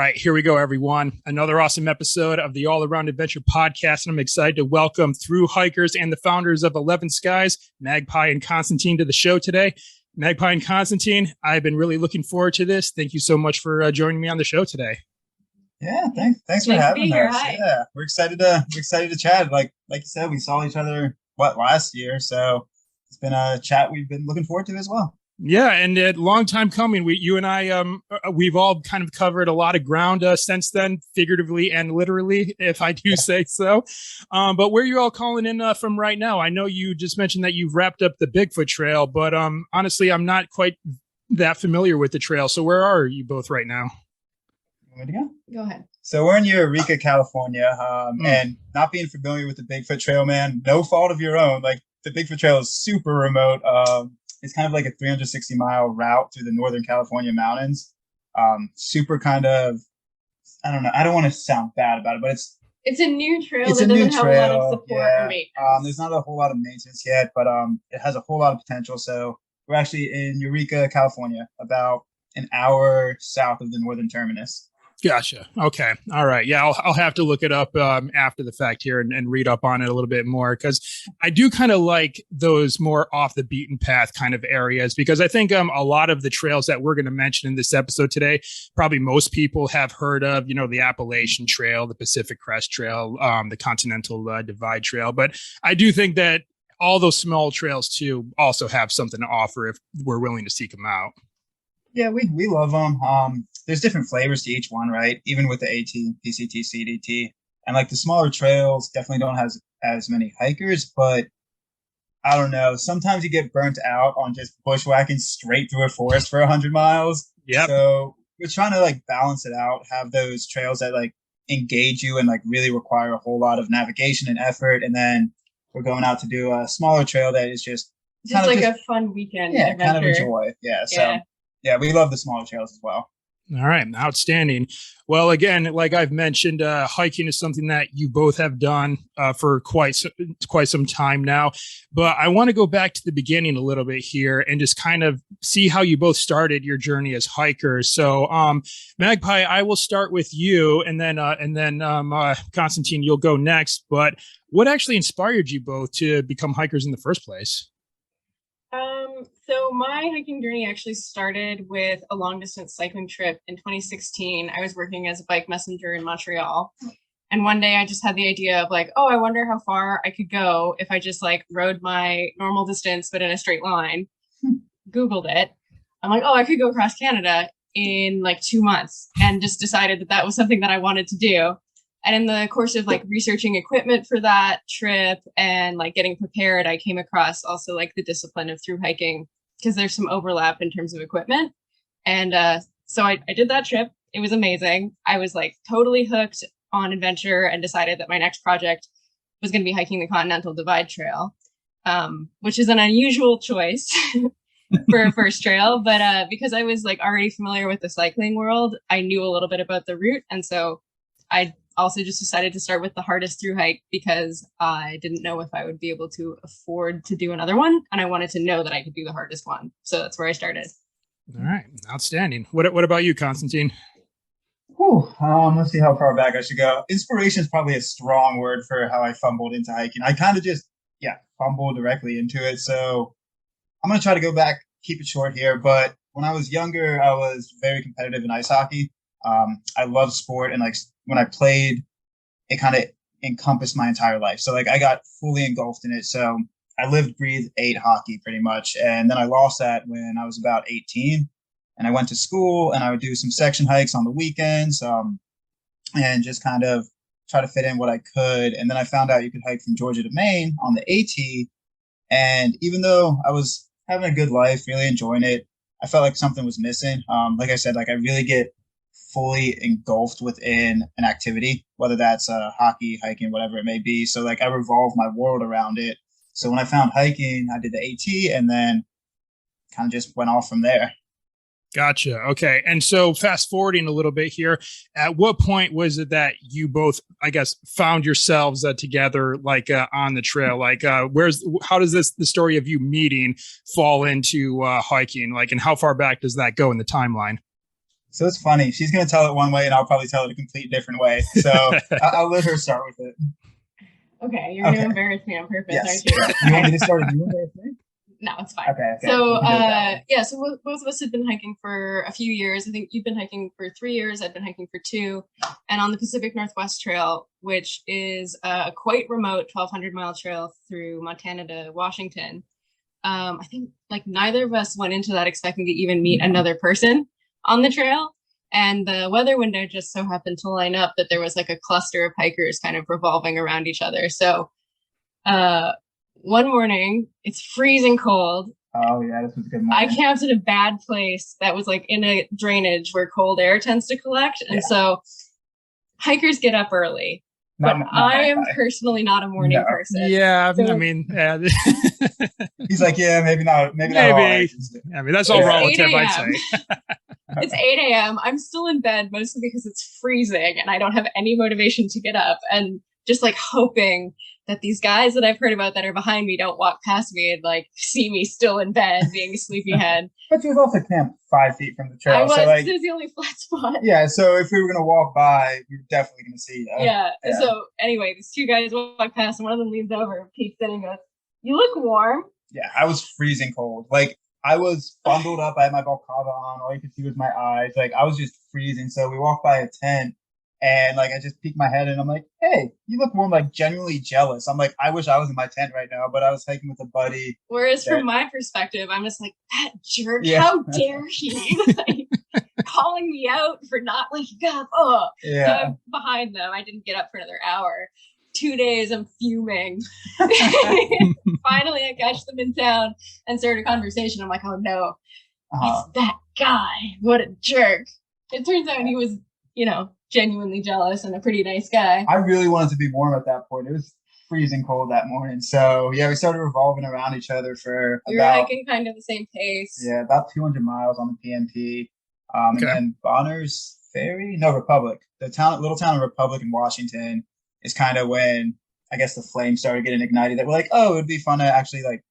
right, here we go, everyone. Another awesome episode of the All Around Adventure podcast. And I'm excited to welcome thru-hikers and the founders of 11 Skies, Magpie and Constantine, to the show today. Magpie and Constantine, I've been really looking forward to this. Thank you so much for joining me on the show today. Yeah, thanks for having us. Yeah, we're excited to chat. Like you said, we saw each other last year, so it's been a chat we've been looking forward to as well. Yeah, and a long time coming. You and I, we've all kind of covered a lot of ground since then, figuratively and literally, if I do say so. But where are you all calling in from right now? I know you just mentioned that you've wrapped up the Bigfoot Trail, but honestly, I'm not quite that familiar with the trail. So where are you both right now? You want me to go? Go ahead. So we're in Eureka, California, and not being familiar with the Bigfoot Trail, man, no fault of your own. Like the Bigfoot Trail is super remote. It's kind of like a 360-mile route through the Northern California mountains. Super kind of, I don't know. I don't want to sound bad about it, but it's a new trail that doesn't have a lot of support or maintenance. There's not a whole lot of maintenance yet, but it has a whole lot of potential. So we're actually in Eureka, California, about an hour south of the northern terminus. Gotcha. Okay. All right. Yeah, I'll have to look it up after the fact here and read up on it a little bit more, because I do kind of like those more off the beaten path kind of areas, because I think a lot of the trails that we're going to mention in this episode today, probably most people have heard of, the Appalachian Trail, the Pacific Crest Trail, the Continental Divide Trail. But I do think that all those small trails too also have something to offer if we're willing to seek them out. Yeah, we love them. There's different flavors to each one, right? Even with the AT, PCT, CDT. And like the smaller trails definitely don't have as many hikers, but I don't know. Sometimes you get burnt out on just bushwhacking straight through a forest for 100 miles. Yeah. So we're trying to like balance it out, have those trails that like engage you and like really require a whole lot of navigation and effort. And then we're going out to do a smaller trail that is just a fun weekend adventure. Kind of enjoy. Yeah. So yeah, we love the smaller trails as well. All right. Outstanding. Well, again, like I've mentioned, hiking is something that you both have done for quite some time now. But I want to go back to the beginning a little bit here and just kind of see how you both started your journey as hikers. So, Magpie, I will start with you, and then Constantine, you'll go next. But what actually inspired you both to become hikers in the first place? So my hiking journey actually started with a long distance cycling trip in 2016. I was working as a bike messenger in Montreal. And one day I just had the idea of like, I wonder how far I could go if I just like rode my normal distance, but in a straight line. Googled it. I'm like, I could go across Canada in like 2 months, and just decided that was something that I wanted to do. And in the course of like researching equipment for that trip and like getting prepared, I came across also like the discipline of thru hiking, because there's some overlap in terms of equipment. And so I did that trip. It was amazing. I was like totally hooked on adventure and decided that my next project was going to be hiking the Continental Divide Trail, which is an unusual choice for a first trail. But because I was like already familiar with the cycling world, I knew a little bit about the route. And so I also just decided to start with the hardest thru hike, because I didn't know if I would be able to afford to do another one. And I wanted to know that I could do the hardest one. So that's where I started. All right. Outstanding. What about you, Constantine? Let's see how far back I should go. Inspiration is probably a strong word for how I fumbled into hiking. I kind of just, fumbled directly into it. So I'm going to try to go back, keep it short here. But when I was younger, I was very competitive in ice hockey. I love sport, and like when I played, it kind of encompassed my entire life. So like I got fully engulfed in it. So I lived, breathed, ate hockey pretty much. And then I lost that when I was about 18, and I went to school, and I would do some section hikes on the weekends, and just kind of try to fit in what I could. And then I found out you could hike from Georgia to Maine on the AT. And even though I was having a good life, really enjoying it, I felt like something was missing. Like I said, like I really get fully engulfed within an activity, whether that's hockey, hiking, whatever it may be. So like I revolve my world around it. So when I found hiking, I did the AT, and then kind of just went off from there. Gotcha. Okay. And so fast forwarding a little bit here, at what point was it that you both, I guess, found yourselves together, like on the trail? Like, how does the story of you meeting fall into hiking? Like, and how far back does that go in the timeline? So it's funny. She's going to tell it one way, and I'll probably tell it a complete different way. So I'll let her start with it. Okay, you're going to embarrass me on purpose, Yes. aren't you? You want me to start with you embarrassing? No, it's fine. Okay. So, so both of us had been hiking for a few years. I think you've been hiking for 3 years. I've been hiking for 2. And on the Pacific Northwest Trail, which is a quite remote 1,200-mile trail through Montana to Washington, I think like neither of us went into that expecting to even meet another person on the trail. And the weather window just so happened to line up that there was like a cluster of hikers kind of revolving around each other. So, one morning, it's freezing cold. Oh yeah, this was a good morning. I camped in a bad place that was like in a drainage where cold air tends to collect. And so hikers get up early. But I am personally not a morning person. Yeah, so, I mean, he's like, yeah, maybe not. Maybe. I mean, that's all relative, I'd say. It's 8 a.m. I'm still in bed, mostly because it's freezing and I don't have any motivation to get up. And just like hoping that these guys that I've heard about that are behind me don't walk past me and like see me still in bed being a sleepyhead. But she was also camped 5 feet from the trail. I was, so like, this is the only flat spot. Yeah, so if we were going to walk by, we were definitely going to see you. Yeah. So anyway, these 2 guys walk past and one of them leans over and peeks in and goes, "You look warm." Yeah, I was freezing cold. Like, I was bundled up. I had my balaclava on. All you could see was my eyes. Like, I was just freezing. So we walked by a tent. And like I just peeked my head and I'm like, "Hey, you look warm." Like genuinely jealous. I'm like, I wish I was in my tent right now, but I was hiking with a buddy. Whereas from my perspective, I'm just like, that jerk, how dare he? Like, calling me out for not waking up. Oh, so I'm behind them. I didn't get up for another hour. 2 days, I'm fuming. Finally, I catch them in town and start a conversation. I'm like, oh no, it's that guy. What a jerk. It turns out he was, genuinely jealous and a pretty nice guy. I really wanted to be warm at that point. It was freezing cold that morning. So yeah, we started revolving around each other for we were hiking kind of the same pace. Yeah, about 200 miles on the PNP. And then Bonner's Ferry? No, Republic. The little town of Republic in Washington is kind of when I guess the flames started getting ignited. That we're like, oh, it'd be fun to actually like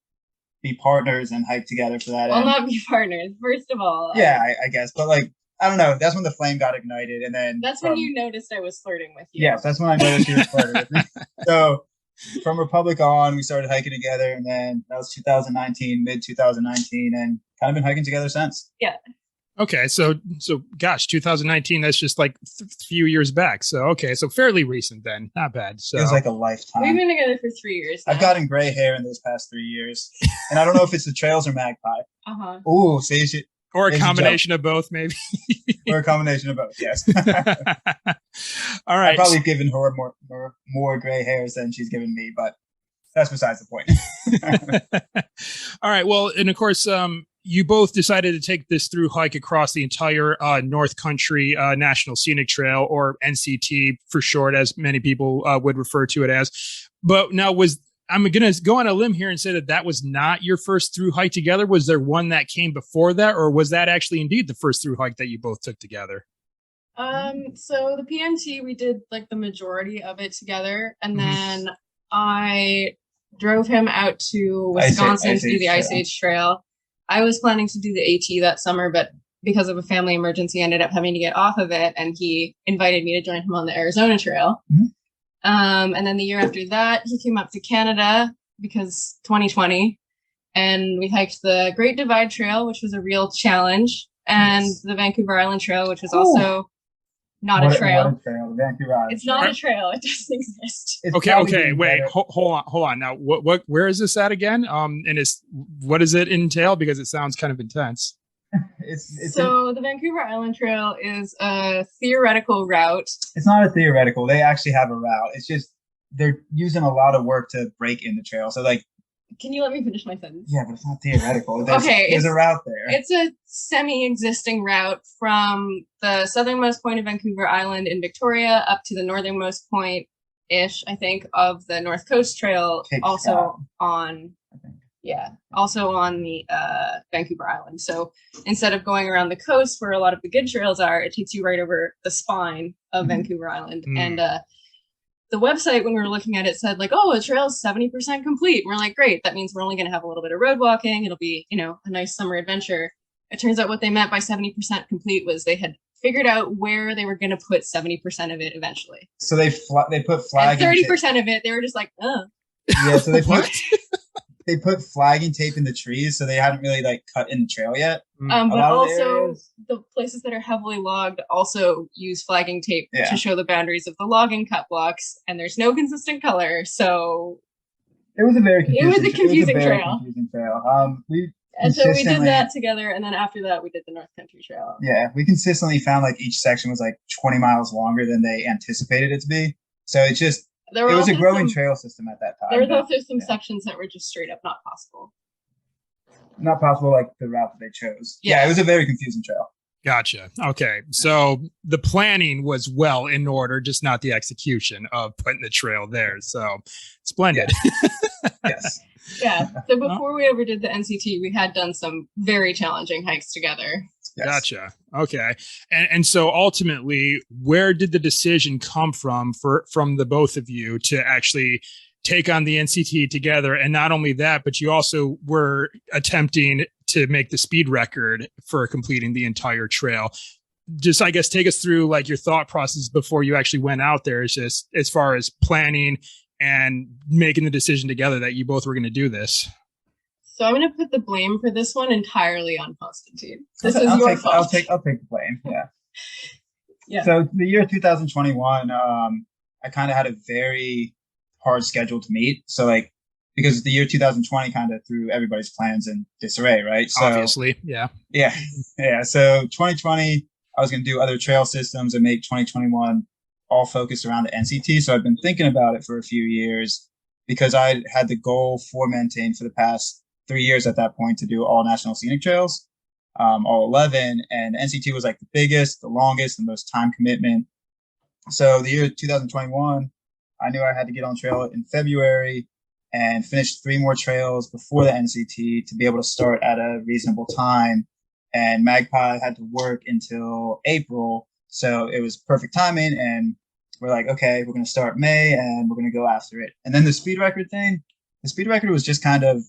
be partners and hike together for that. Well, not be partners, first of all. Yeah, I guess. But like, I don't know. That's when the flame got ignited, and then that's when you noticed I was flirting with you. Yes, that's when I noticed you were flirting with me. So from Republic on, we started hiking together, and then that was 2019, mid 2019, and kind of been hiking together since. Yeah. Okay, so gosh, 2019. That's just like a few years back. So so fairly recent then. Not bad. So feels like a lifetime. We've been together for 3 years now. I've gotten gray hair in those past 3 years, and I don't know if it's the trails or Magpie. Ooh, see. Or a combination of both, maybe. Or a combination of both, yes. All right. I've probably given her more gray hairs than she's given me, but that's besides the point. All right. Well, and of course, you both decided to take this through hike across the entire North Country National Scenic Trail, or NCT for short, as many people would refer to it as. But now I'm going to go on a limb here and say that was not your first through hike together. Was there one that came before that, or was that actually indeed the first through hike that you both took together? So the PMT, we did like the majority of it together. And then I drove him out to Wisconsin to do the Ice Age Trail. I was planning to do the AT that summer, but because of a family emergency, I ended up having to get off of it. And he invited me to join him on the Arizona Trail. And then the year after that, he came up to Canada because 2020, and we hiked the Great Divide Trail, which was a real challenge, and the Vancouver Island Trail, which was also not a trail. What a trail, the Vancouver Island. It's not a trail. It doesn't exist. Okay. Wait, hold on. Now, where is this at again? And what does it entail? Because it sounds kind of intense. The Vancouver Island Trail is a theoretical route. It's not a theoretical. They actually have a route. It's just they're using a lot of work to break in the trail. So like, can you let me finish my sentence? Yeah, but it's not theoretical. There's a route there. It's a semi-existing route from the southernmost point of Vancouver Island in Victoria up to the northernmost point-ish, I think, of the North Coast Trail, also on the Vancouver Island. So instead of going around the coast where a lot of the good trails are, it takes you right over the spine of Vancouver Island. And the website, when we were looking at it, said like, oh, the trail is 70% complete. And we're like, great, that means we're only going to have a little bit of road walking. It'll be, a nice summer adventure. It turns out what they meant by 70% complete was they had figured out where they were going to put 70% of it eventually. So they put flag and 30% of it, they were just like, yeah. So they What? they put flagging tape in the trees, so they hadn't really like cut in the trail yet. But also the places that are heavily logged also use flagging tape to show the boundaries of the logging cut blocks, and there's no consistent color, so it was a very confusing trail. And so we did that together, and then after that we did the North Country Trail. Yeah, we consistently found like each section was like 20 miles longer than they anticipated it to be. So it's just it was a growing trail system at that time. There were also some sections that were just straight up not possible. Not possible, like the route that they chose. Yeah, it was a very confusing trail. Gotcha. Okay. So the planning was well in order, just not the execution of putting the trail there. So splendid. Yes. Yeah. So before we ever did the NCT, we had done some very challenging hikes together. Yes. Gotcha. Okay. And so ultimately, where did the decision come from the both of you to actually take on the NCT together? And not only that, but you also were attempting to make the speed record for completing the entire trail. Just, I guess, take us through like your thought process before you actually went out there. It's just as far as planning and making the decision together that you both were going to do this. So I'm going to put the blame for this one entirely on Constantine. This is your fault. I'll take the blame. Yeah. Yeah. So the year 2021, I kind of had a very hard schedule to meet. So like, because the year 2020 kind of threw everybody's plans in disarray, right? So, obviously, yeah. So 2020, I was going to do other trail systems and make 2021 all focused around the NCT. So I've been thinking about it for a few years because I had the goal for Maintain for the past 3 years at that point to do all national scenic trails, all 11. And NCT was like the biggest, the longest, the most time commitment. So the year 2021, I knew I had to get on trail in February and finish 3 more trails before the NCT to be able to start at a reasonable time. And Magpie had to work until April. So it was perfect timing. And we're like, okay, we're going to start May and we're going to go after it. And then the speed record thing, the speed record was just kind of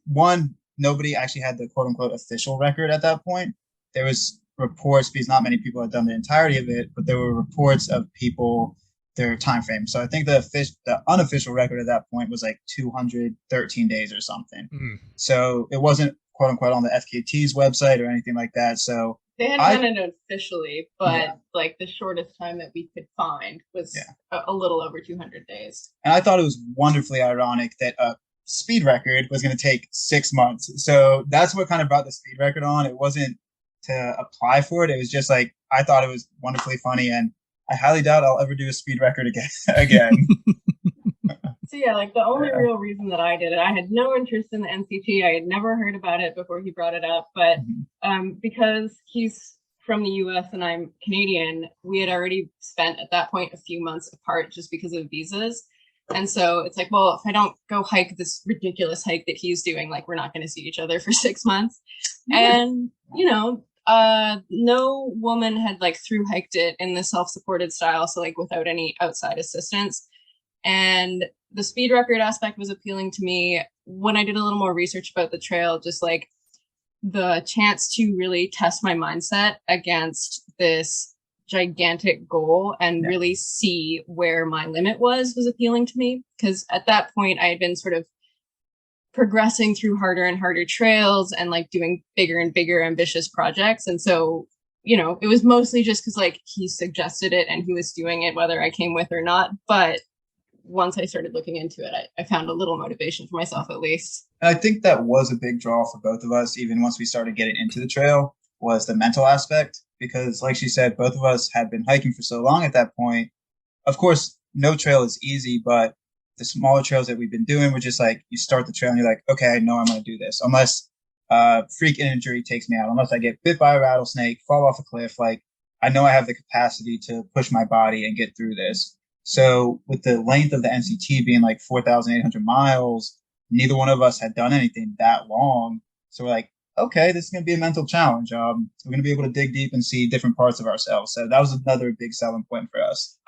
one, nobody actually had the quote unquote official record at that point. There was reports because not many people had done the entirety of it, but there were reports of people, their time frame. So I think the unofficial record at that point was like 213 days or something. So it wasn't quote unquote on the FKT's website or anything like that. So they hadn't done it officially, but like the shortest time that we could find was a little over 200 days. And I thought it was wonderfully ironic that a speed record was going to take 6 months. So that's what kind of brought the speed record on. It wasn't to apply for it. It was just like, I thought it was wonderfully funny, and I highly doubt I'll ever do a speed record again. So yeah, like the only real reason that I did it, I had no interest in the NCT. I had never heard about it before he brought it up, but because he's from the US and I'm Canadian, we had already spent at that point a few months apart just because of visas. And so it's like, well, if I don't go hike this ridiculous hike that he's doing, like we're not going to see each other for 6 months. And, you know, no woman had like thru-hiked it in the self-supported style. So like without any outside assistance. And the speed record aspect was appealing to me. When I did a little more research about the trail, just like the chance to really test my mindset against this gigantic goal and really see where my limit was appealing to me. Because at that point I had been sort of progressing through harder and harder trails and like doing bigger and bigger ambitious projects. And so, you know, it was mostly just because like he suggested it and he was doing it whether I came with or not. But once I started looking into it, I found a little motivation for myself at least. And I think that was a big draw for both of us, even once we started getting into the trail, was the mental aspect. Because like she said, both of us had been hiking for so long at that point. Of course, no trail is easy, but the smaller trails that we've been doing were just like, you start the trail and you're like, okay, I know I'm going to do this. Unless freak injury takes me out, unless I get bit by a rattlesnake, fall off a cliff, like I know I have the capacity to push my body and get through this. So with the length of the NCT being like 4,800 miles, neither one of us had done anything that long. So we're like, okay, this is going to be a mental challenge. We're going to be able to dig deep and see different parts of ourselves. So that was another big selling point for us.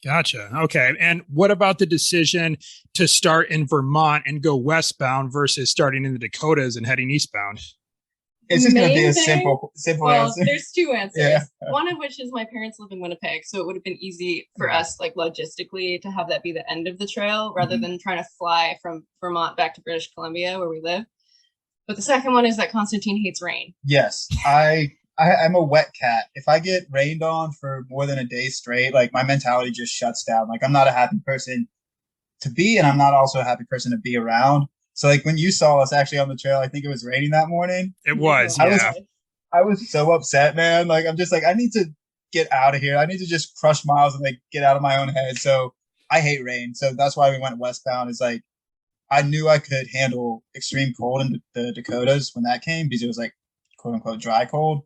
Gotcha. Okay. And what about the decision to start in Vermont and go westbound versus starting in the Dakotas and heading eastbound? It's just going to be a Main thing? simple Well, answer. there's two answers. Yeah. One of which is my parents live in Winnipeg, so it would have been easy for us, like logistically, to have that be the end of the trail rather than trying to fly from Vermont back to British Columbia where we live. But the second one is that Constantine hates rain. Yes, I'm a wet cat. If I get rained on for more than a day straight, like my mentality just shuts down. Like I'm not a happy person to be, and I'm not also a happy person to be around. So like when you saw us actually on the trail, I think it was raining that morning. It was, yeah. I was so upset, man. Like I'm just like, I need to get out of here. I need to just crush miles and like get out of my own head. So I hate rain. So that's why we went westbound. Is like I knew I could handle extreme cold in the Dakotas when that came because it was like quote unquote dry cold.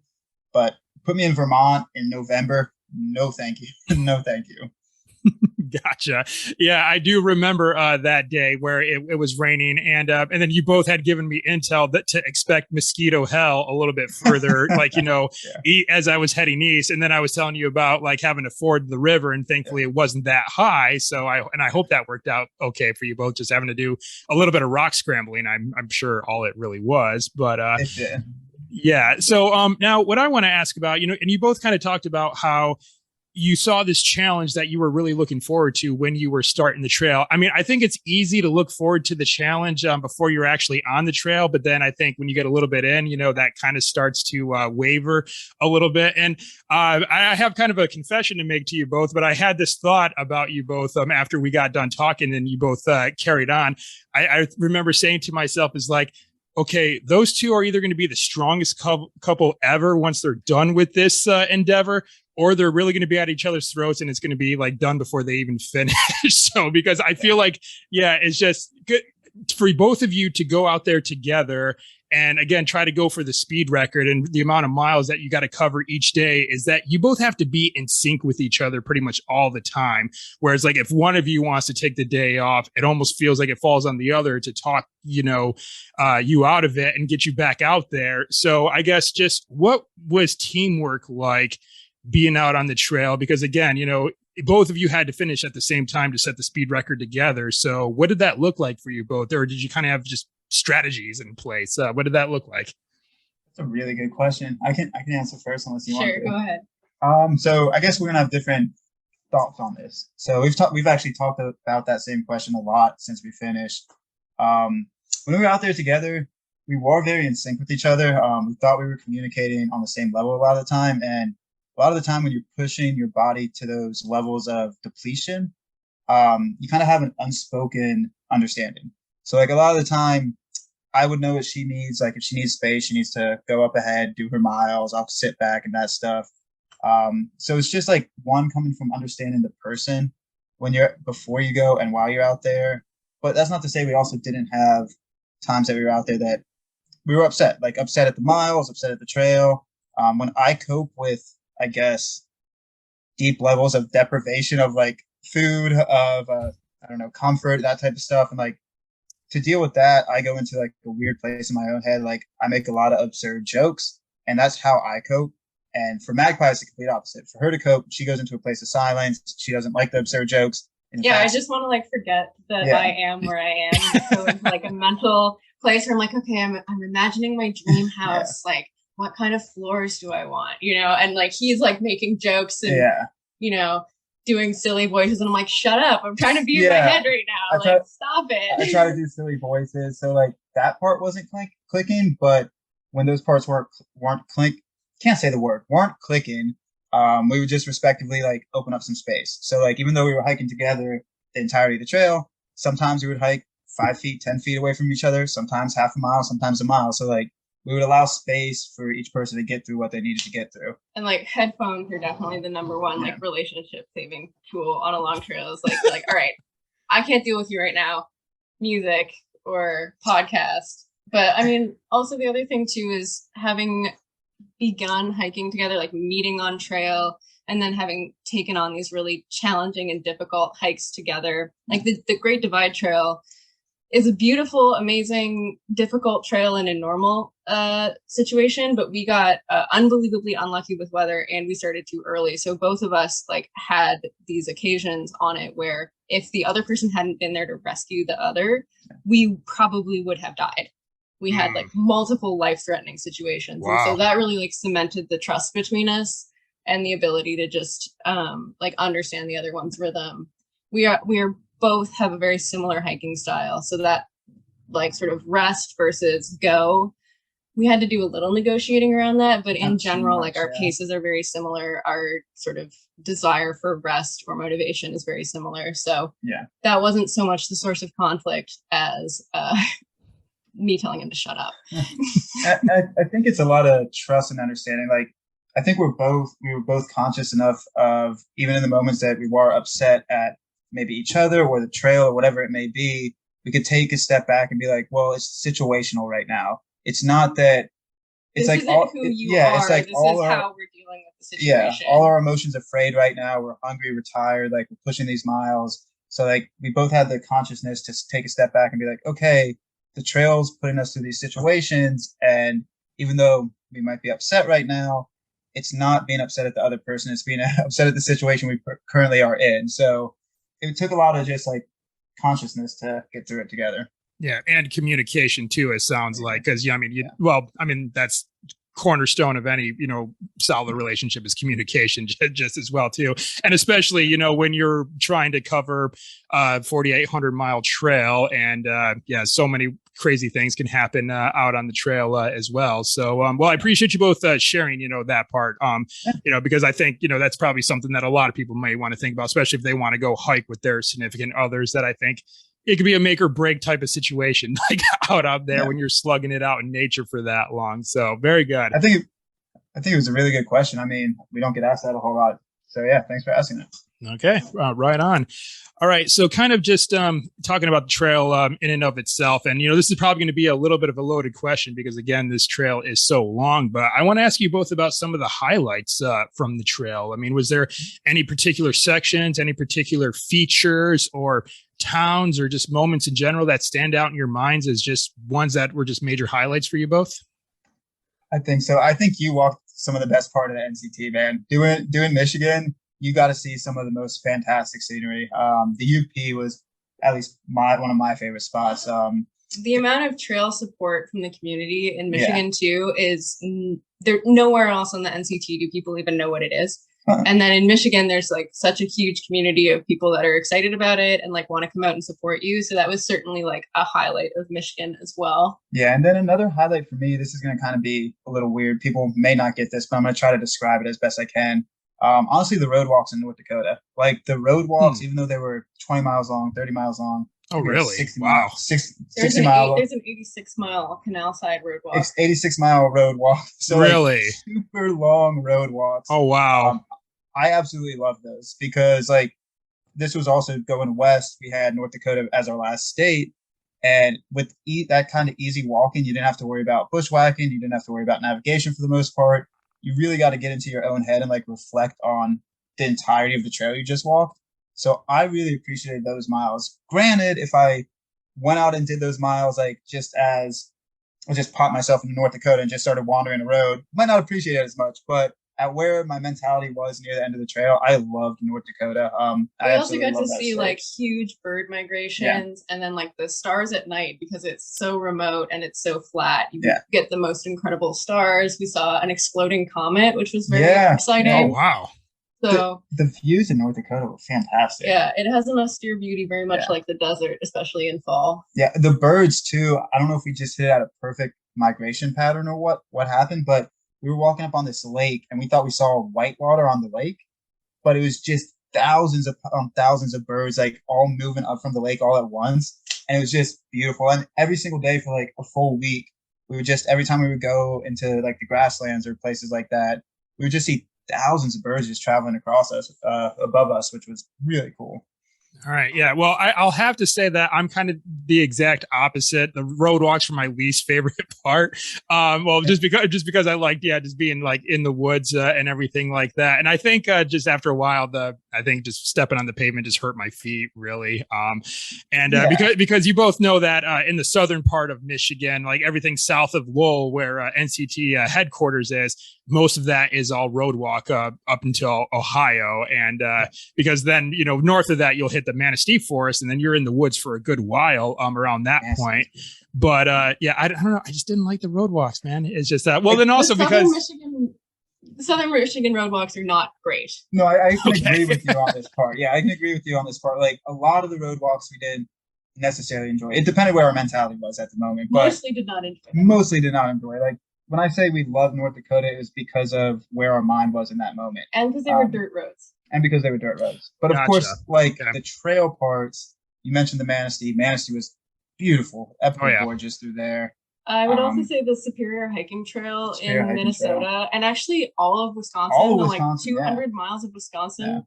But put me in Vermont in November. No, thank you. No, thank you. Gotcha. Yeah, I do remember that day where it was raining, and then you both had given me intel that to expect mosquito hell a little bit further, like as I was heading east, and then I was telling you about like having to ford the river, and thankfully it wasn't that high. So I hope that worked out okay for you both, just having to do a little bit of rock scrambling. I'm sure all it really was, but it did. Yeah. So now what I want to ask about, and you both kind of talked about how you saw this challenge that you were really looking forward to when you were starting the trail. I mean, I think it's easy to look forward to the challenge before you're actually on the trail. But then I think when you get a little bit in, that kind of starts to waver a little bit. And I have kind of a confession to make to you both, but I had this thought about you both after we got done talking and you both carried on. I remember saying to myself is like, okay, those two are either going to be the strongest couple ever once they're done with this endeavor, or they're really going to be at each other's throats and it's going to be like done before they even finish. So, because I feel like, it's just good for both of you to go out there together and again, try to go for the speed record and the amount of miles that you got to cover each day is that you both have to be in sync with each other pretty much all the time. Whereas like if one of you wants to take the day off, it almost feels like it falls on the other to talk, you out of it and get you back out there. So I guess just what was teamwork like being out on the trail? Because again, both of you had to finish at the same time to set the speed record together. So what did that look like for you both? Or did you kind of have just strategies in place? What did that look like? That's a really good question. I can answer first unless you want to. Sure, go ahead. So I guess we're gonna have different thoughts on this. So we've actually talked about that same question a lot since we finished. When we were out there together, we were very in sync with each other. We thought we were communicating on the same level a lot of the time, and a lot of the time when you're pushing your body to those levels of depletion, you kind of have an unspoken understanding. So like a lot of the time I would know what she needs. Like if she needs space, she needs to go up ahead, do her miles, I'll sit back and that stuff. So it's just like one coming from understanding the person before you go and while you're out there. But that's not to say we also didn't have times that we were out there that we were upset at the miles, upset at the trail. When I cope with, I guess, deep levels of deprivation of like food, of comfort, that type of stuff, and like to deal with that, I go into like a weird place in my own head. Like I make a lot of absurd jokes, and that's how I cope. And for Magpie, it's the complete opposite. For her to cope, she goes into a place of silence. She doesn't like the absurd jokes. I just want to like forget that I am where I am. And go into like a mental place where I'm like, okay, I'm imagining my dream house. Like, what kind of floors do I want? And like he's like making jokes and doing silly voices, and I'm like, shut up, I'm trying to be in my head right now. Stop it. I try to do silly voices, so like that part wasn't clicking, but when those parts weren't clicking, we would just respectively like open up some space. So like even though we were hiking together the entirety of the trail, sometimes we would hike 5 feet, 10 feet away from each other, sometimes half a mile, sometimes a mile. So like we would allow space for each person to get through what they needed to get through. And like headphones are definitely the number one like relationship saving tool on a long trail. Is like, all right, I can't deal with you right now, music or podcast. But I mean, also the other thing too is having begun hiking together, like meeting on trail, and then having taken on these really challenging and difficult hikes together. Like the Great Divide Trail is a beautiful, amazing, difficult trail in a normal situation, but we got unbelievably unlucky with weather, and we started too early. So both of us like had these occasions on it where if the other person hadn't been there to rescue the other, we probably would have died. we had like multiple life-threatening situations. Wow. And so that really like cemented the trust between us and the ability to just like understand the other one's rhythm. We are both have a very similar hiking style. So that like sort of rest versus go, we had to do a little negotiating around that, but in general, like our paces are very similar. Our sort of desire for rest or motivation is very similar. So that wasn't so much the source of conflict as me telling him to shut up. I think it's a lot of trust and understanding. Like, I think we were both conscious enough of, even in the moments that we were upset at maybe each other or the trail or whatever it may be, we could take a step back and be like, well, it's situational right now. It's not that it's this like all who you are. It's like this is how we're dealing with the situation. Yeah, all our emotions are frayed right now. We're hungry, we're tired, like we're pushing these miles. So like we both had the consciousness to take a step back and be like, okay, the trail's putting us through these situations, and even though we might be upset right now, it's not being upset at the other person, it's being upset at the situation we currently are in. So it took a lot of just like consciousness to get through it together. Yeah, and communication too, it sounds like, because well, I mean, that's cornerstone of any solid relationship is communication, just as well too, and especially when you're trying to cover 4,800 mile trail, and so many crazy things can happen out on the trail as well. So well, I appreciate you both sharing that part, because I think that's probably something that a lot of people may want to think about, especially if they want to go hike with their significant others, that I think it could be a make or break type of situation, like out there when you're slugging it out in nature for that long. So very good. I think it was a really good question. I mean, we don't get asked that a whole lot. So yeah, thanks for asking it. Okay, right on. All right, so kind of just talking about the trail in and of itself, and this is probably going to be a little bit of a loaded question because again, this trail is so long. But I want to ask you both about some of the highlights from the trail. I mean, was there any particular sections, any particular features, or towns, or just moments in general that stand out in your minds as just ones that were just major highlights for you both? I think so. I think you walked some of the best part of the NCT, man. Doing Michigan, you got to see some of the most fantastic scenery. The UP was at least one of my favorite spots. The amount of trail support from the community in Michigan too is there nowhere else on the NCT do people even know what it is. And then in Michigan, there's like such a huge community of people that are excited about it and like want to come out and support you. So that was certainly like a highlight of Michigan as well. Yeah. And then another highlight for me, this is going to kind of be a little weird. People may not get this, but I'm going to try to describe it as best I can. Honestly, the road walks in North Dakota, like the road walks, even though they were 20 miles long, 30 miles long. Oh, really? 60 wow. Miles, 60 miles. There's an 86-mile canal side road walk. 86-mile road walk. So really? Like, super long road walks. Oh, wow. I absolutely love those because like this was also going west. We had North Dakota as our last state. And with that kind of easy walking, you didn't have to worry about bushwhacking. You didn't have to worry about navigation for the most part. You really got to get into your own head and like reflect on the entirety of the trail you just walked. So I really appreciated those miles. Granted, if I went out and did those miles, like just as I just popped myself into North Dakota and just started wandering the road, might not appreciate it as much, but at where my mentality was near the end of the trail, I loved North Dakota. We also got to see like huge bird migrations and then like the stars at night because it's so remote and it's so flat. You get the most incredible stars. We saw an exploding comet, which was very exciting. Oh, wow. So the views in North Dakota were fantastic. Yeah, it has an austere beauty, very much like the desert, especially in fall. Yeah, the birds too. I don't know if we just hit at a perfect migration pattern or what happened, but we were walking up on this lake and we thought we saw whitewater on the lake, but it was just thousands of birds like all moving up from the lake all at once, and it was just beautiful. And every single day for like a full week, we would just every time we would go into like the grasslands or places like that, we would just see thousands of birds just traveling across us, above us, which was really cool. All right. Yeah. Well, I'll have to say that I'm kind of the exact opposite. The road walks were my least favorite part. Well, just because I liked, just being like in the woods and everything like that. And I think just after a while, I think just stepping on the pavement just hurt my feet really. Because you both know that in the southern part of Michigan, like everything south of Lowell, where NCT headquarters is, most of that is all road walk up until Ohio. And because then, north of that, you'll hit the Manistee Forest, and then you're in the woods for a good while around that point. But I don't know. I just didn't like the road walks, man. It's just that. Well, then also because the Southern Michigan road walks are not great. No, I can agree with you on this part. Yeah, I can agree with you on this part. Like a lot of the road walks we didn't necessarily enjoy. It depended where our mentality was at the moment. But mostly did not enjoy. Like when I say we love North Dakota, it was because of where our mind was in that moment. And because they were dirt roads. But of course, the trail parts, you mentioned the Manistee. Manistee was beautiful, epically gorgeous through there. I would also say the Superior Hiking Trail in Minnesota, and actually all of Wisconsin, like 200 miles of Wisconsin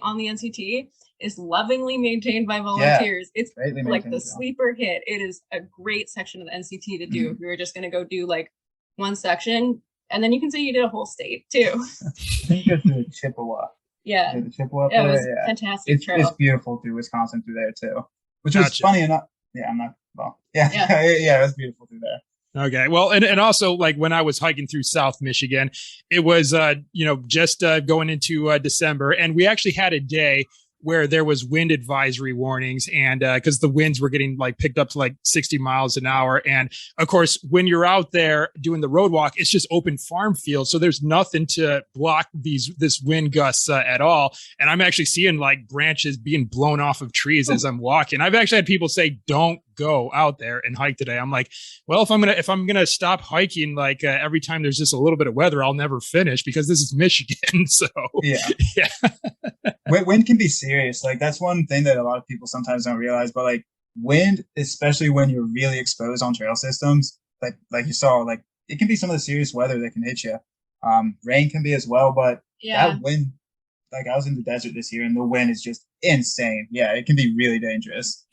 on the NCT is lovingly maintained by volunteers. It's like the sleeper hit. It is a great section of the NCT to do if you were just going to go do like one section, and then you can say you did a whole state too. I think it's the Chippewa. Yeah, the Chippewa. It was fantastic. It's beautiful through Wisconsin through there too, which was funny enough. Yeah, I'm not. Well, yeah, it was beautiful through there. Okay. Well, and also like when I was hiking through South Michigan, it was, just going into December, and we actually had a day where there was wind advisory warnings, and because the winds were getting like picked up to like 60 miles an hour. And of course, when you're out there doing the road walk, it's just open farm field. So there's nothing to block this wind gusts at all. And I'm actually seeing like branches being blown off of trees as I'm walking. I've actually had people say, don't go out there and hike today. I'm like, well, if I'm gonna stop hiking like every time there's just a little bit of weather, I'll never finish because this is Michigan. So yeah. Wind can be serious. Like that's one thing that a lot of people sometimes don't realize. But like wind, especially when you're really exposed on trail systems, like you saw, like it can be some of the serious weather that can hit you. Rain can be as well, but that wind. Like I was in the desert this year and the wind is just insane. Yeah, it can be really dangerous.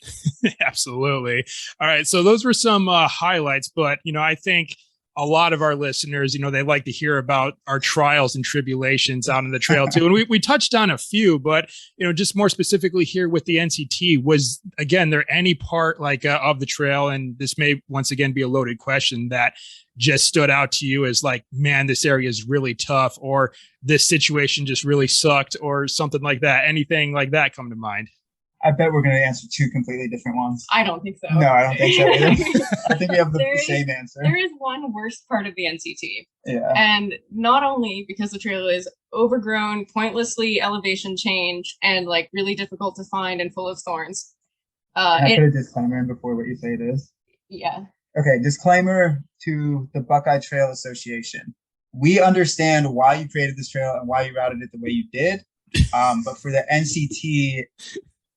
Absolutely. All right. So those were some highlights, but, I think a lot of our listeners, they like to hear about our trials and tribulations out on the trail too. And we touched on a few, but, just more specifically here with the NCT, was, again, there any part like of the trail, and this may once again be a loaded question, that just stood out to you as like, man, this area is really tough, or this situation just really sucked, or something like that? Anything like that come to mind? I bet we're going to answer two completely different ones. I don't think so. No, I don't think so either. I think we have the same answer. There is one worst part of the NCT. Yeah. And not only because the trail is overgrown, pointlessly elevation change, and like really difficult to find and full of thorns. Can I put a disclaimer in before what you say it is? Yeah. Okay, disclaimer to the Buckeye Trail Association. We understand why you created this trail and why you routed it the way you did. But for the NCT,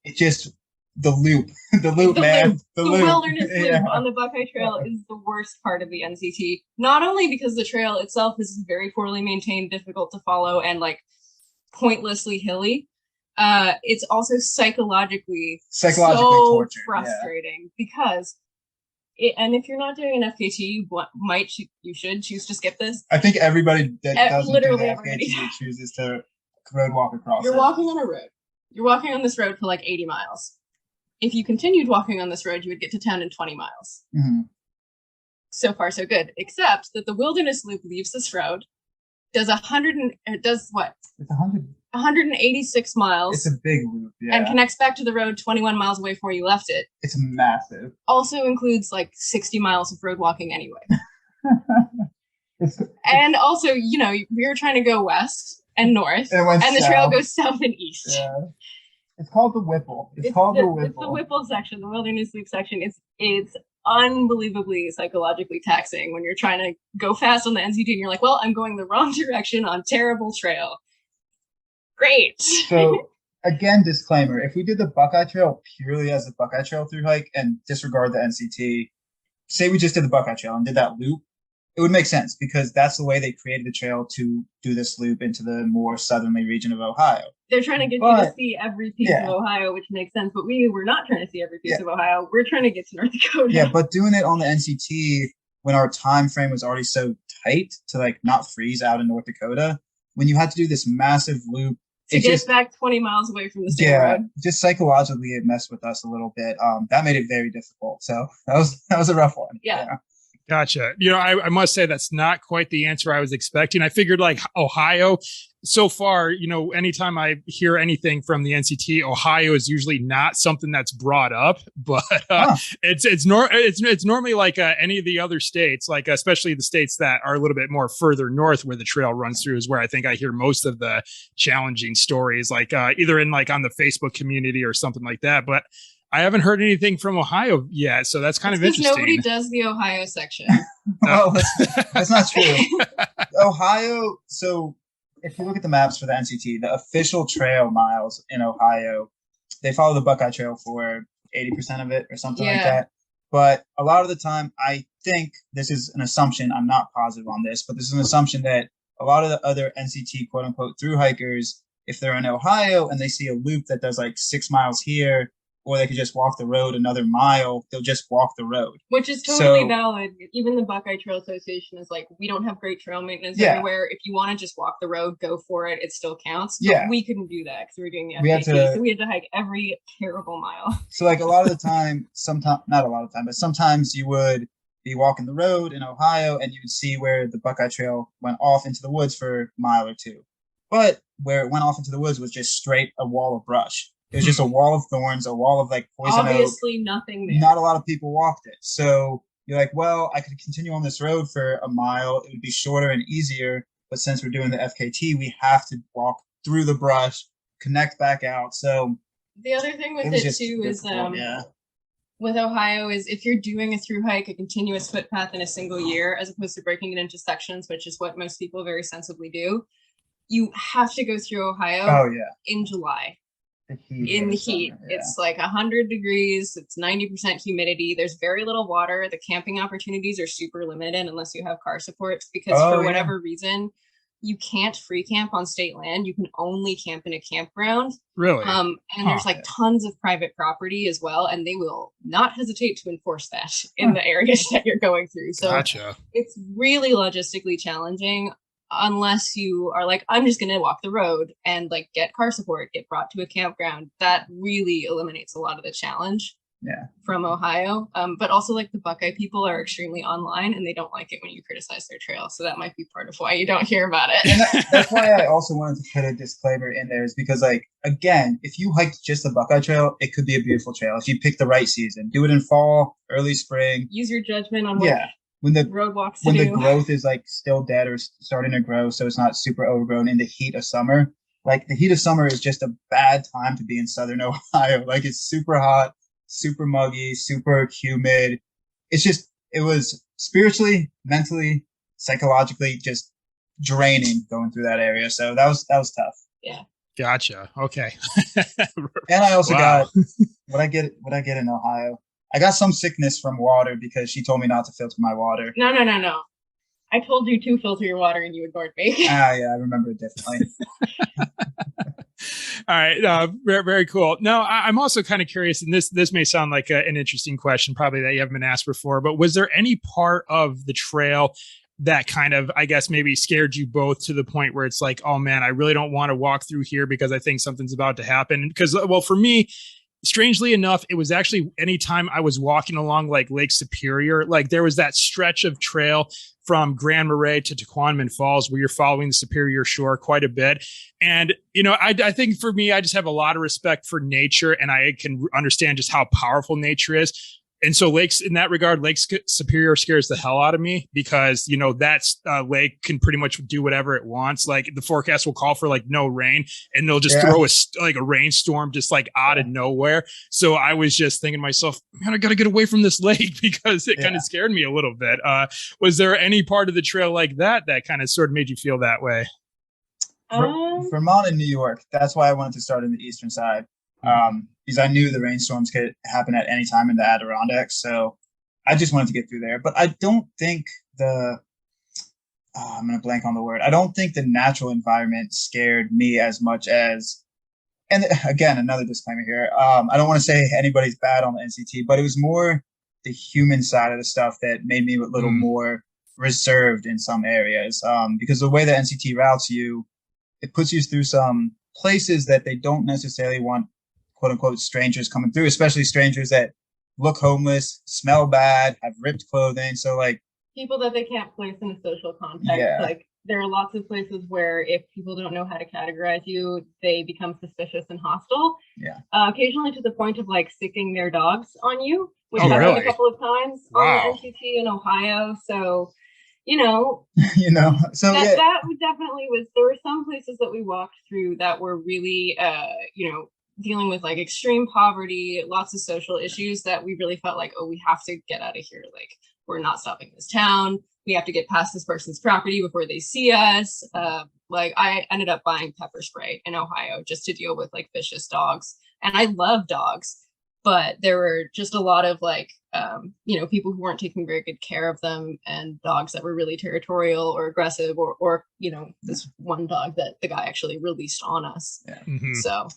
it's just the loop, the loop. The wilderness loop on the Buckeye Trail is the worst part of the NCT. Not only because the trail itself is very poorly maintained, difficult to follow, and like pointlessly hilly. It's also psychologically so torture. Frustrating because. And if you're not doing an FKT, you should choose to skip this. I think everybody that doesn't do the FKT chooses to road walk across. You're walking on a road. You're walking on this road for like 80 miles. If you continued walking on this road, you would get to town in 20 miles. Mm-hmm. So far, so good. Except that the wilderness loop leaves this road, does 186 miles. It's a big loop, yeah. And connects back to the road 21 miles away from where you left it. It's massive. Also includes like 60 miles of road walking anyway. And also, we were trying to go west and north, and the trail goes south and east. Yeah. It's called the Whipple. It's the Whipple section, the wilderness loop section. It's unbelievably psychologically taxing when you're trying to go fast on the NCT and you're like, well, I'm going the wrong direction on terrible trail. Great. So again, disclaimer, if we did the Buckeye Trail purely as the Buckeye Trail through hike and disregard the NCT, say we just did the Buckeye Trail and did that loop, it would make sense because that's the way they created the trail to do this loop into the more southerly region of Ohio. They're trying to get you to see every piece of Ohio, which makes sense. But we were not trying to see every piece of Ohio. We're trying to get to North Dakota. Yeah, but doing it on the NCT when our time frame was already so tight to like not freeze out in North Dakota, when you had to do this massive loop to get back 20 miles away from the same road. Just psychologically, it messed with us a little bit. That made it very difficult. So that was a rough one. Yeah. Gotcha. I must say that's not quite the answer I was expecting. I figured like Ohio. So far, anytime I hear anything from the NCT, Ohio is usually not something that's brought up, but it's normally like any of the other states, like especially the states that are a little bit more further north where the trail runs through is where I think I hear most of the challenging stories, like either in like on the Facebook community or something like that. But I haven't heard anything from Ohio yet, so that's kind of interesting. Nobody does the Ohio section. Well, that's not true. Ohio, so if you look at the maps for the NCT, the official trail miles in Ohio, they follow the Buckeye Trail for 80% of it or something like that. But a lot of the time, I think this is an assumption. I'm not positive on this, but this is an assumption that a lot of the other NCT quote unquote through hikers, if they're in Ohio and they see a loop that does like 6 miles here, or they could just walk the road another mile, they'll just walk the road. Which is totally valid. Even the Buckeye Trail Association is like, we don't have great trail maintenance everywhere. If you want to just walk the road, go for it. It still counts. But we couldn't do that because we were doing the FKT. So we had to hike every terrible mile. So like a lot of the time, not a lot of time, but sometimes you would be walking the road in Ohio and you would see where the Buckeye Trail went off into the woods for a mile or two. But where it went off into the woods was just straight a wall of brush. It was just a wall of thorns, a wall of like poison oak. Obviously nothing there. Not a lot of people walked it. So you're like, well, I could continue on this road for a mile. It would be shorter and easier. But since we're doing the FKT, we have to walk through the brush, connect back out. So the other thing with it too is with Ohio is if you're doing a through hike, a continuous footpath in a single year, as opposed to breaking it into sections, which is what most people very sensibly do, you have to go through Ohio in July. In the heat. It's like 100 degrees. It's 90% humidity. There's very little water. The camping opportunities are super limited unless you have car support because for whatever reason, you can't free camp on state land. You can only camp in a campground. Really? And there's like tons of private property as well. And they will not hesitate to enforce that in the areas that you're going through. So it's really logistically challenging. Unless you are like, I'm just going to walk the road and like get car support, get brought to a campground. That really eliminates a lot of the challenge from Ohio. But also like the Buckeye people are extremely online and they don't like it when you criticize their trail. So that might be part of why you don't hear about it. And that's why I also wanted to put a disclaimer in there is because like, again, if you hiked just the Buckeye Trail, it could be a beautiful trail. If you pick the right season, do it in fall, early spring. Use your judgment on what when the growth is like still dead or starting to grow, so it's not super overgrown in the heat of summer. Like the heat of summer is just a bad time to be in Southern Ohio. Like it's super hot, super muggy, super humid. It was spiritually, mentally, psychologically just draining going through that area. So that was tough. Yeah. Gotcha. Okay. And I also got what I get in Ohio. I got some sickness from water because she told me not to filter my water. No. I told you to filter your water and you ignored me. Yeah, I remember it differently. All right. Very, very cool. Now, I'm also kind of curious, and this may sound like an interesting question, probably that you haven't been asked before, but was there any part of the trail that kind of, I guess, maybe scared you both to the point where it's like, oh man, I really don't want to walk through here because I think something's about to happen? Because, well, for me, strangely enough, it was actually anytime I was walking along like Lake Superior, like there was that stretch of trail from Grand Marais to Tequendama Falls where you're following the Superior Shore quite a bit. And, I think for me, I just have a lot of respect for nature and I can understand just how powerful nature is. And so in that regard, Lake Superior scares the hell out of me because, that lake can pretty much do whatever it wants. Like the forecast will call for like no rain and they'll just throw a rainstorm just like out of nowhere. So I was just thinking to myself, man, I got to get away from this lake because it kind of scared me a little bit. Was there any part of the trail like that kind of sort of made you feel that way? Vermont and New York. That's why I wanted to start in the eastern side. Because I knew the rainstorms could happen at any time in the Adirondacks. So I just wanted to get through there. But I don't think I'm going to blank on the word. I don't think the natural environment scared me as much as, and again, another disclaimer here. I don't want to say anybody's bad on the NCT, but it was more the human side of the stuff that made me a little more reserved in some areas. Because the way the NCT routes you, it puts you through some places that they don't necessarily want quote unquote strangers coming through, especially strangers that look homeless, smell bad, have ripped clothing. So like people that they can't place in a social context. Yeah. Like there are lots of places where if people don't know how to categorize you, they become suspicious and hostile. Yeah. Occasionally to the point of like sicking their dogs on you, which Oh, happened really? a couple of times Wow. on the NCT in Ohio. So, you know, so that definitely was, there were some places that we walked through that were really, dealing with like extreme poverty, lots of social issues that we really felt like, oh, we have to get out of here. Like, we're not stopping this town. We have to get past this person's property before they see us. Like I ended up buying pepper spray in Ohio just to deal with like vicious dogs. And I love dogs, but there were just a lot of like, people who weren't taking very good care of them, and dogs that were really territorial or aggressive, or this one dog that the guy actually released on us. Yeah. Mm-hmm. So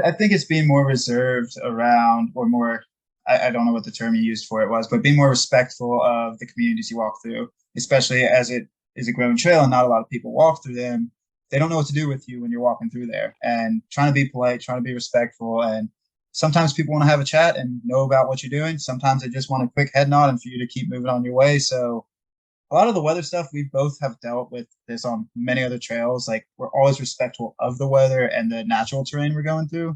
I think it's being more reserved around, or more, I don't know what the term you used for it was, but being more respectful of the communities you walk through, especially as it is a growing trail and not a lot of people walk through them. They don't know what to do with you when you're walking through there, and trying to be polite, trying to be respectful. And sometimes people want to have a chat and know about what you're doing. Sometimes they just want a quick head nod and for you to keep moving on your way. So a lot of the weather stuff, we both have dealt with this on many other trails. Like we're always respectful of the weather and the natural terrain we're going through,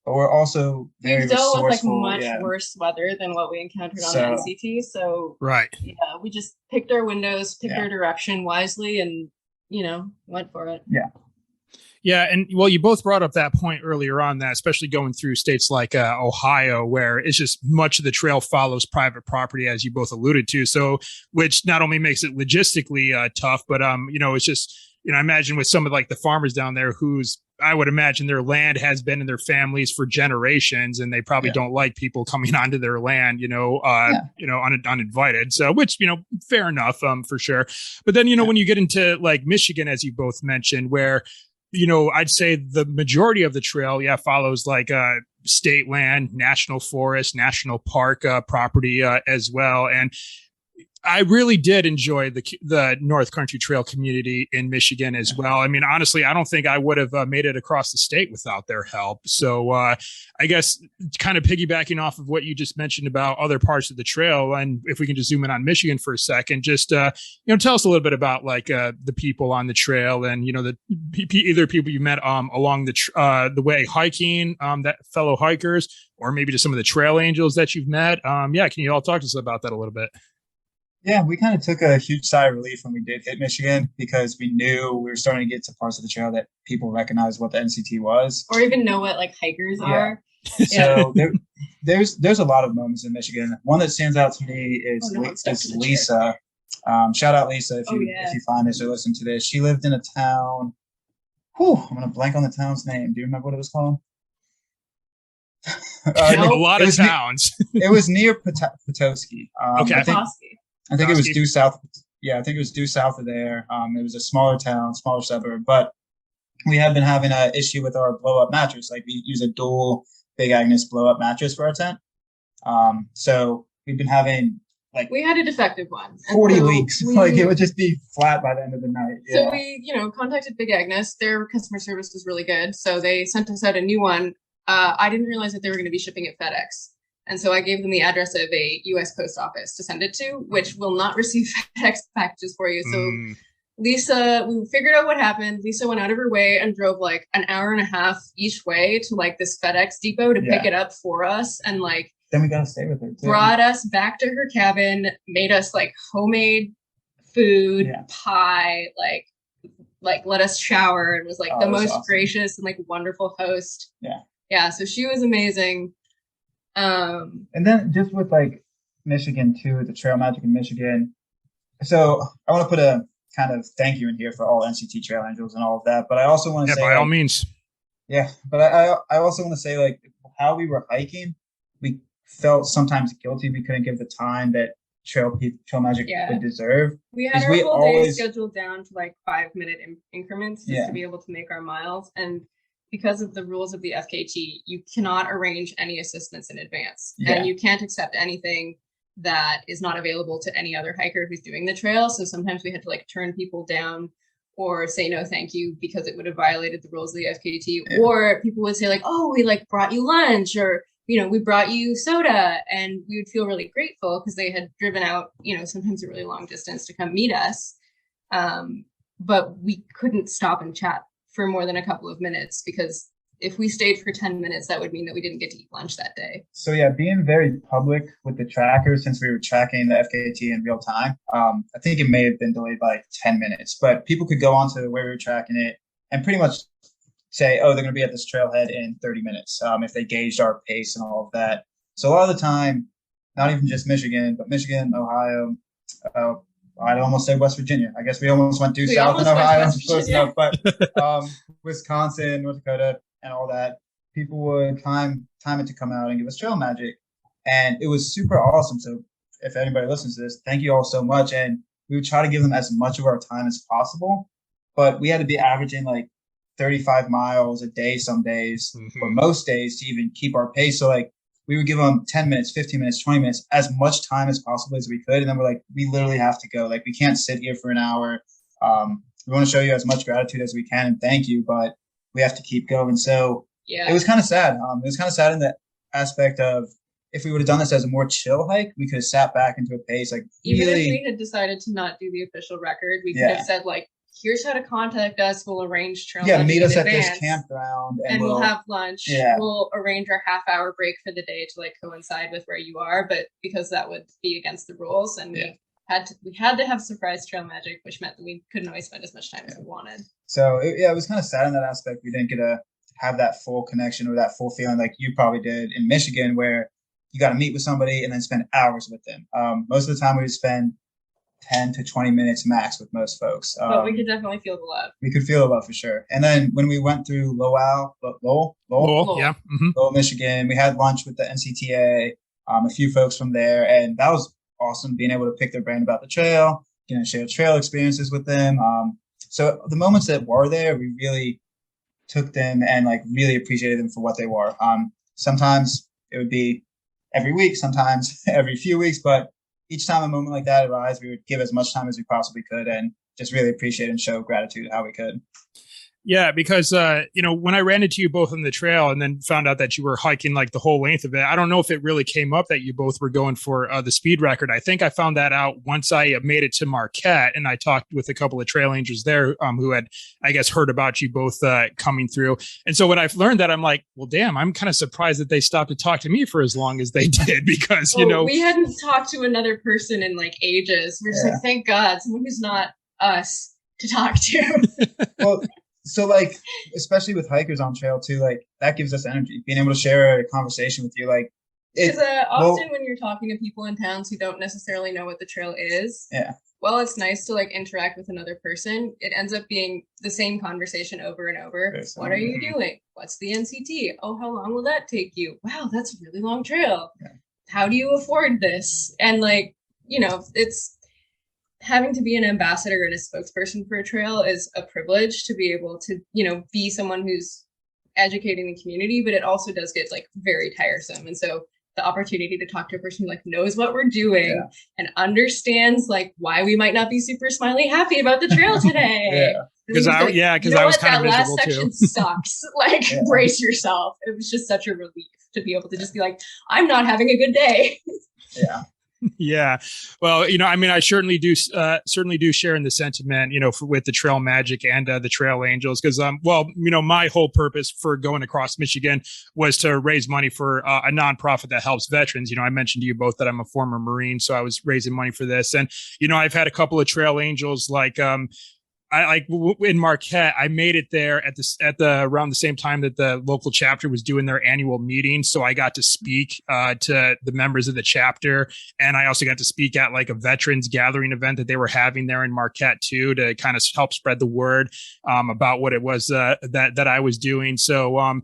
but we're also very resourceful. With like much worse weather than what we encountered on the NCT. So right. Yeah, we just picked our windows, picked our direction wisely, and went for it. Yeah. Yeah, and well, you both brought up that point earlier on, that especially going through states like Ohio, where it's just much of the trail follows private property, as you both alluded to. So, which not only makes it logistically tough, but it's just, I imagine with some of like the farmers down there, whose I would imagine their land has been in their families for generations, and they probably don't like people coming onto their land, uninvited. So, which, fair enough, for sure. But then, when you get into like Michigan, as you both mentioned, where I'd say the majority of the trail, follows like state land, national forest, national park property as well. And I really did enjoy the North Country Trail community in Michigan as well. I mean, honestly, I don't think I would have made it across the state without their help. So I guess kind of piggybacking off of what you just mentioned about other parts of the trail, and if we can just zoom in on Michigan for a second, just tell us a little bit about like the people on the trail, and either people you met along the way hiking, that fellow hikers, or maybe just some of the trail angels that you've met. Can you all talk to us about that a little bit? Yeah, we kind of took a huge sigh of relief when we did hit Michigan, because we knew we were starting to get to parts of the trail that people recognize what the NCT was, or even know what like hikers are. So there's a lot of moments in Michigan. One that stands out to me is Lisa. Shout out Lisa if you find this or listen to this. She lived in a town. I'm gonna blank on the town's name. Do you remember what it was called? A lot of towns. It was near Petoskey. Okay. I think it was due south. Yeah, I think it was due south of there. It was a smaller town, smaller suburb, but we have been having an issue with our blow-up mattress. Like we use a dual Big Agnes blow-up mattress for our tent. So we've been having we had a defective one. 40 leaks. It would just be flat by the end of the night. Yeah. So we, contacted Big Agnes. Their customer service was really good. So they sent us out a new one. I didn't realize that they were going to be shipping it FedEx. And so I gave them the address of a U.S. post office to send it to, which will not receive FedEx packages for you. So Lisa, we figured out what happened. Lisa went out of her way and drove like an hour and a half each way to like this FedEx depot to pick it up for us. And like, then we got to stay with her too. Brought us back to her cabin, made us like homemade food, pie, like let us shower, and was like the most gracious and like wonderful host. Yeah. So she was amazing. And then just with like Michigan too, the trail magic in Michigan. So I want to put a kind of thank you in here for all NCT trail angels and all of that. But I also want to say, by all means. Yeah. But I also want to say, like, how we were hiking, we felt sometimes guilty we couldn't give the time that trail magic would deserve. We had our whole day scheduled down to like 5-minute increments just to be able to make our miles. And because of the rules of the FKT, you cannot arrange any assistance in advance, and you can't accept anything that is not available to any other hiker who's doing the trail. So sometimes we had to like turn people down, or say no thank you because it would have violated the rules of the FKT. Yeah. Or people would say like, oh, we like brought you lunch, or we brought you soda, and we would feel really grateful because they had driven out, sometimes a really long distance to come meet us. But we couldn't stop and chat for more than a couple of minutes, because if we stayed for 10 minutes, that would mean that we didn't get to eat lunch that day. So yeah, being very public with the tracker, since we were tracking the FKT in real time, I think it may have been delayed by like 10 minutes, but people could go onto where we were tracking it and pretty much say, oh, they're going to be at this trailhead in 30 minutes, if they gauged our pace and all of that. So a lot of the time, not even just Michigan, but Michigan, Ohio, I'd almost say West Virginia. I guess we almost went due south in Ohio, close enough, but Wisconsin, North Dakota, and all that, people would time it to come out and give us trail magic. And it was super awesome. So if anybody listens to this, thank you all so much. And we would try to give them as much of our time as possible, but we had to be averaging like 35 miles a day some days, or most days, to even keep our pace. So like we would give them 10 minutes, 15 minutes, 20 minutes, as much time as possible as we could. And then we're like, we literally have to go. Like, we can't sit here for an hour. We want to show you as much gratitude as we can and thank you, but we have to keep going. So yeah, it was kind of sad. It was kind of sad in the aspect of, if we would have done this as a more chill hike, we could have sat back into a pace. Like, even if we had decided to not do the official record, we could have said like, here's how to contact us. We'll arrange trail. Yeah, meet us at this campground, and we'll have lunch. Yeah. We'll arrange our half-hour break for the day to like coincide with where you are. But because that would be against the rules, and we had to have surprise trail magic, which meant that we couldn't always spend as much time as we wanted. So it was kind of sad in that aspect. We didn't get to have that full connection or that full feeling like you probably did in Michigan, where you got to meet with somebody and then spend hours with them. Most of the time we would spend 10 to 20 minutes max with most folks. But we could definitely feel the love. We could feel the love for sure. And then when we went through Lowell, yeah, Lowell, Michigan, we had lunch with the NCTA, a few folks from there, and that was awesome, being able to pick their brain about the trail, share trail experiences with them. So the moments that were there, we really took them and like really appreciated them for what they were. Sometimes it would be every week, sometimes every few weeks, but each time a moment like that arises, we would give as much time as we possibly could and just really appreciate and show gratitude how we could. Yeah, because, when I ran into you both on the trail and then found out that you were hiking like the whole length of it, I don't know if it really came up that you both were going for the speed record. I think I found that out once I made it to Marquette, and I talked with a couple of trail angels there who had, I guess, heard about you both coming through. And so when I've learned that, I'm like, well, damn, I'm kind of surprised that they stopped to talk to me for as long as they did, because, we hadn't talked to another person in like ages. We're just like, thank God, someone who's not us to talk to. Well, so like, especially with hikers on trail too, like that gives us energy, being able to share a conversation with you. Like, because often when you're talking to people in towns who don't necessarily know what the trail is, well, it's nice to like interact with another person. It ends up being the same conversation over and over. What are you doing? What's the NCT? Oh, how long will that take you? Wow, that's a really long trail. Yeah. How do you afford this? And like, it's having to be an ambassador and a spokesperson for a trail is a privilege, to be able to, be someone who's educating the community, but it also does get like very tiresome. And so the opportunity to talk to a person who like knows what we're doing and understands like why we might not be super smiley happy about the trail today. Because I was kind of miserable too. That last section sucks. Like, brace yourself. It was just such a relief to be able to just be like, I'm not having a good day. Yeah. Yeah. Well, I certainly do share in the sentiment, with the trail magic and the trail angels, because, my whole purpose for going across Michigan was to raise money for a nonprofit that helps veterans. I mentioned to you both that I'm a former Marine, so I was raising money for this. And, I've had a couple of trail angels like, in Marquette, I made it there around the same time that the local chapter was doing their annual meeting. So I got to speak to the members of the chapter, and I also got to speak at like a veterans gathering event that they were having there in Marquette too, to kind of help spread the word about what it was that I was doing. So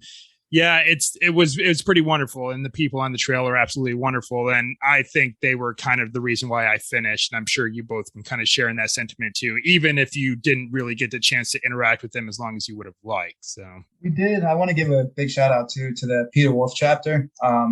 it was pretty wonderful, and the people on the trail are absolutely wonderful, and I think they were kind of the reason why I finished. And I'm sure you both can kind of share in that sentiment too, even if you didn't really get the chance to interact with them as long as you would have liked. So we did. I want to give a big shout out to the Peter Wolf chapter.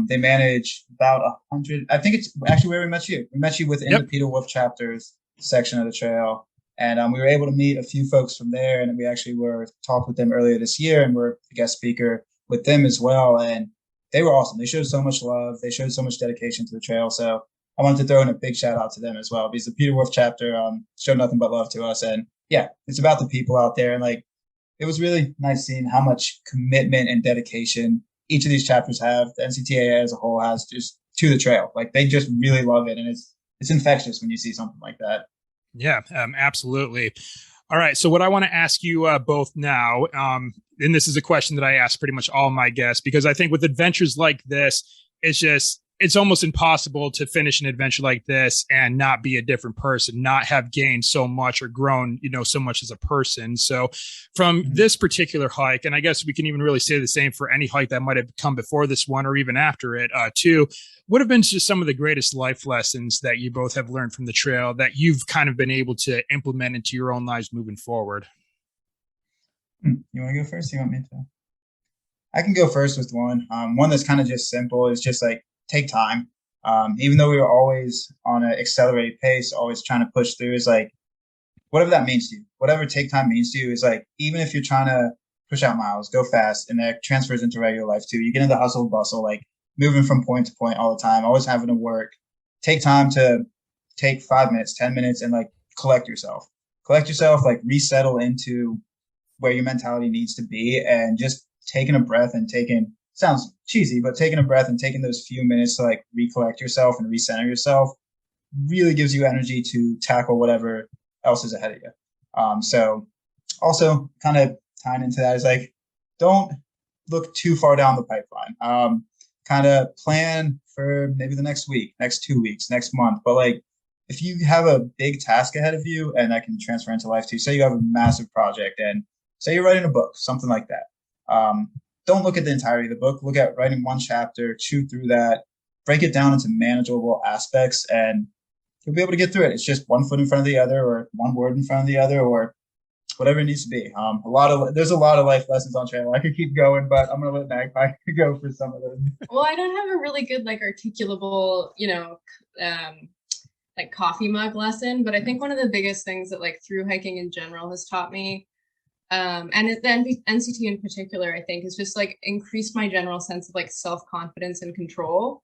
They manage about 100. I think it's actually where we met you. We met you within the Peter Wolf chapters section of the trail. And we were able to meet a few folks from there, and we actually were talked with them earlier this year, and we're a guest speaker with them as well. And they were awesome. They showed so much love. They showed so much dedication to the trail. So I wanted to throw in a big shout out to them as well, because the Peter Wolf chapter showed nothing but love to us. And yeah, it's about the people out there. And like, it was really nice seeing how much commitment and dedication each of these chapters have. The NCTAA as a whole has just to the trail. Like, they just really love it. And it's infectious when you see something like that. Yeah, absolutely. All right. So what I want to ask you both now, and this is a question that I ask pretty much all my guests, because I think with adventures like this, it's almost impossible to finish an adventure like this and not be a different person, not have gained so much or grown, so much as a person. So from this particular hike, and I guess we can even really say the same for any hike that might have come before this one or even after it too, what have been just some of the greatest life lessons that you both have learned from the trail that you've kind of been able to implement into your own lives moving forward? You want to go first? You want me to? I can go first with one. One that's kind of just simple is just like, take time. Even though we were always on an accelerated pace, always trying to push through, is like, whatever that means to you, whatever take time means to you, is like, even if you're trying to push out miles, go fast, and that transfers into regular life too. You get into hustle and bustle, like moving from point to point all the time, always having to work. Take time to take 5 minutes, 10 minutes, and like collect yourself, like resettle into where your mentality needs to be, and just taking a breath and sounds cheesy, but taking a breath and taking those few minutes to like recollect yourself and recenter yourself really gives you energy to tackle whatever else is ahead of you. So also kind of tying into that is like, don't look too far down the pipeline. Kind of plan for maybe the next week, next 2 weeks, next month. But like, if you have a big task ahead of you, and that can transfer into life too, say you have a massive project and say you're writing a book, something like that. Don't look at the entirety of the book. Look at writing one chapter, chew through that, break it down into manageable aspects, and you'll be able to get through it. It's just one foot in front of the other, or one word in front of the other, or whatever it needs to be. There's a lot of life lessons on trail. I could keep going, but I'm going to let Magpie go for some of them. Well, I don't have a really good, like, articulable, like coffee mug lesson, but I think one of the biggest things that like through hiking in general has taught me, and the NCT in particular, I think, is just like increased my general sense of like self-confidence and control.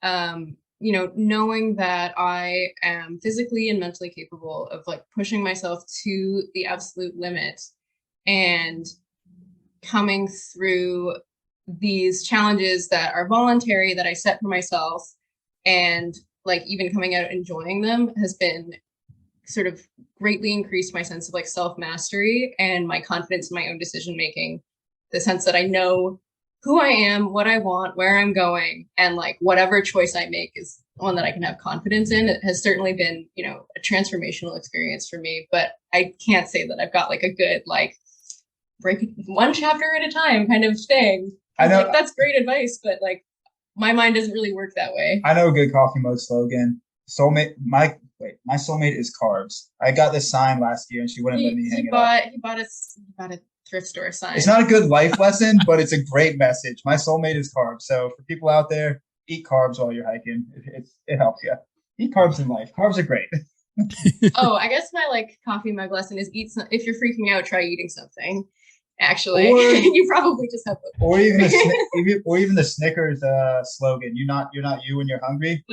Knowing that I am physically and mentally capable of like pushing myself to the absolute limit and coming through these challenges that are voluntary that I set for myself, and like even coming out enjoying them has been sort of greatly increased my sense of like self-mastery and my confidence in my own decision making. The sense that I know who I am, what I want, where I'm going, and like whatever choice I make is one that I can have confidence in. It has certainly been, a transformational experience for me, but I can't say that I've got like a good, like, break one chapter at a time kind of thing. I know, like, that's great advice, but like my mind doesn't really work that way. I know a good coffee mug slogan. My soulmate is carbs. I got this sign last year and she wouldn't let me hang it up. He bought a thrift store sign. It's not a good life lesson, but it's a great message. My soulmate is carbs. So for people out there, eat carbs while you're hiking. It helps you. Eat carbs in life. Carbs are great. Oh, I guess my like coffee mug lesson is if you're freaking out, try eating something. Actually, you probably just have to. Or even the Snickers slogan. You're not you when you're hungry.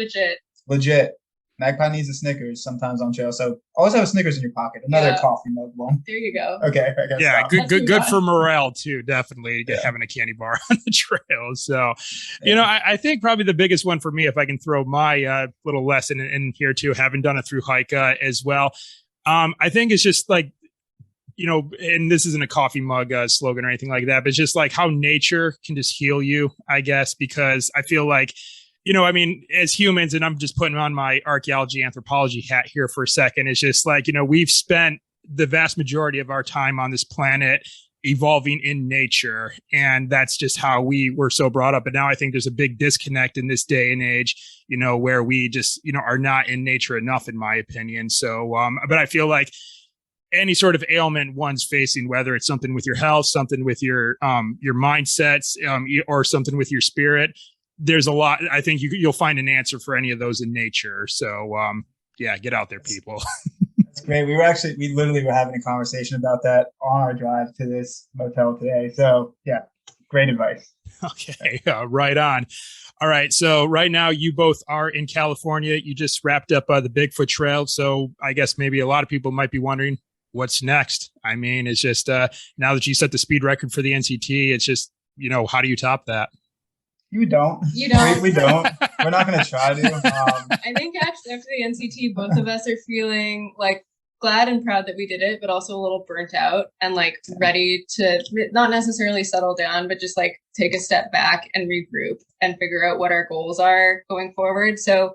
Legit. Magpie needs a Snickers sometimes on trail, so always have a Snickers in your pocket. Another coffee mug one. There you go. Okay, I guess. Yeah, good for morale too. Definitely having a candy bar on the trail. So, I think probably the biggest one for me, if I can throw my little lesson in here too, having done a through hike as well. I think it's just like, and this isn't a coffee mug slogan or anything like that, but it's just like how nature can just heal you, I guess, because I feel like, as humans, and I'm just putting on my archaeology anthropology hat here for a second, it's just like, we've spent the vast majority of our time on this planet evolving in nature. And that's just how we were so brought up. But now I think there's a big disconnect in this day and age, where we just, are not in nature enough, in my opinion. So, but I feel like any sort of ailment one's facing, whether it's something with your health, something with your mindsets, or something with your spirit, there's a lot. I think you'll find an answer for any of those in nature. So, get out there, people. great. We literally were having a conversation about that on our drive to this motel today. So yeah, great advice. Okay, right on. All right, so right now you both are in California. You just wrapped up the Bigfoot Trail. So I guess maybe a lot of people might be wondering what's next. I mean, it's just now that you set the speed record for the NCT, it's just, how do you top that? You don't. You don't. We don't. We're not going to try to. I think actually after the NCT, both of us are feeling like glad and proud that we did it, but also a little burnt out and like ready to not necessarily settle down, but just like take a step back and regroup and figure out what our goals are going forward. So,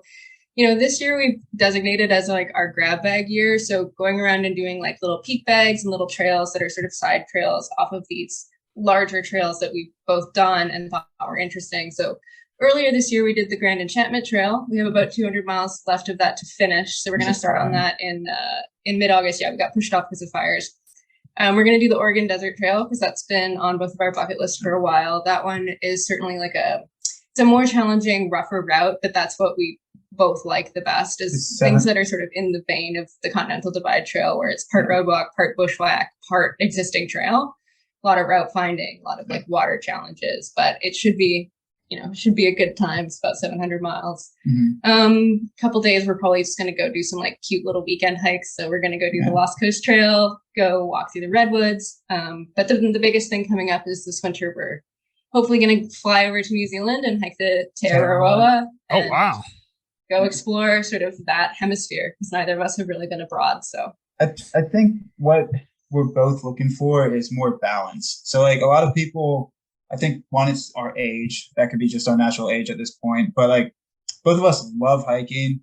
this year we've designated as like our grab bag year. So going around and doing like little peak bags and little trails that are sort of side trails off of these larger trails that we've both done and thought were interesting. So earlier this year, we did the Grand Enchantment Trail. We have about 200 miles left of that to finish. So we're going to start on that in mid-August. Yeah, we got pushed off because of fires. We're going to do the Oregon Desert Trail because that's been on both of our bucket lists for a while. That one is certainly it's a more challenging, rougher route, but that's what we both like the best is things that are sort of in the vein of the Continental Divide Trail, where it's part roadwalk, part bushwhack, part existing trail. A lot of route finding, a lot of like water challenges, but it should be a good time. It's about 700 miles. Couple days, we're probably just going to go do some like cute little weekend hikes. So we're going to go do the Lost Coast Trail, go walk through the redwoods. But the biggest thing coming up is this winter, we're hopefully going to fly over to New Zealand and hike the Te Araroa. Oh, wow. Go explore sort of that hemisphere because neither of us have really been abroad. So I think what we're both looking for is more balance. So like a lot of people, I think one is our age. That could be just our natural age at this point. But like both of us love hiking,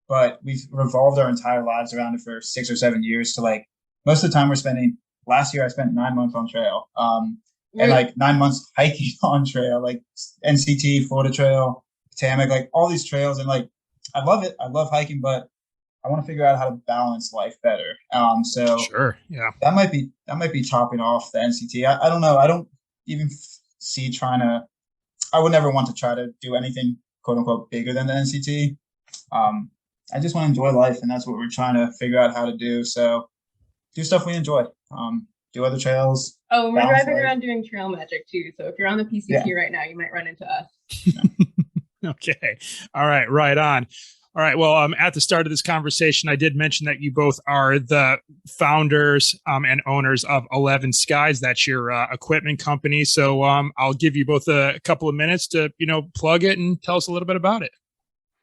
but we've revolved our entire lives around it for 6 or 7 years. So like most of the time last year I spent 9 months on trail. And like 9 months hiking on trail, like NCT, Florida Trail, Potomac, like all these trails. And like, I love it. I love hiking, but I want to figure out how to balance life better. So sure. Yeah. That might be topping off the NCT. I don't know. I don't even see I would never want to try to do anything quote unquote bigger than the NCT. I just want to enjoy life, and that's what we're trying to figure out how to do. So do stuff we enjoy. Do other trails. Oh, we're driving around doing trail magic too. So if you're on the PCT right now, you might run into us. Okay. All right. Right on. All right. Well, at the start of this conversation, I did mention that you both are the founders and owners of 11 Skies. That's your equipment company. So I'll give you both a couple of minutes to, plug it and tell us a little bit about it.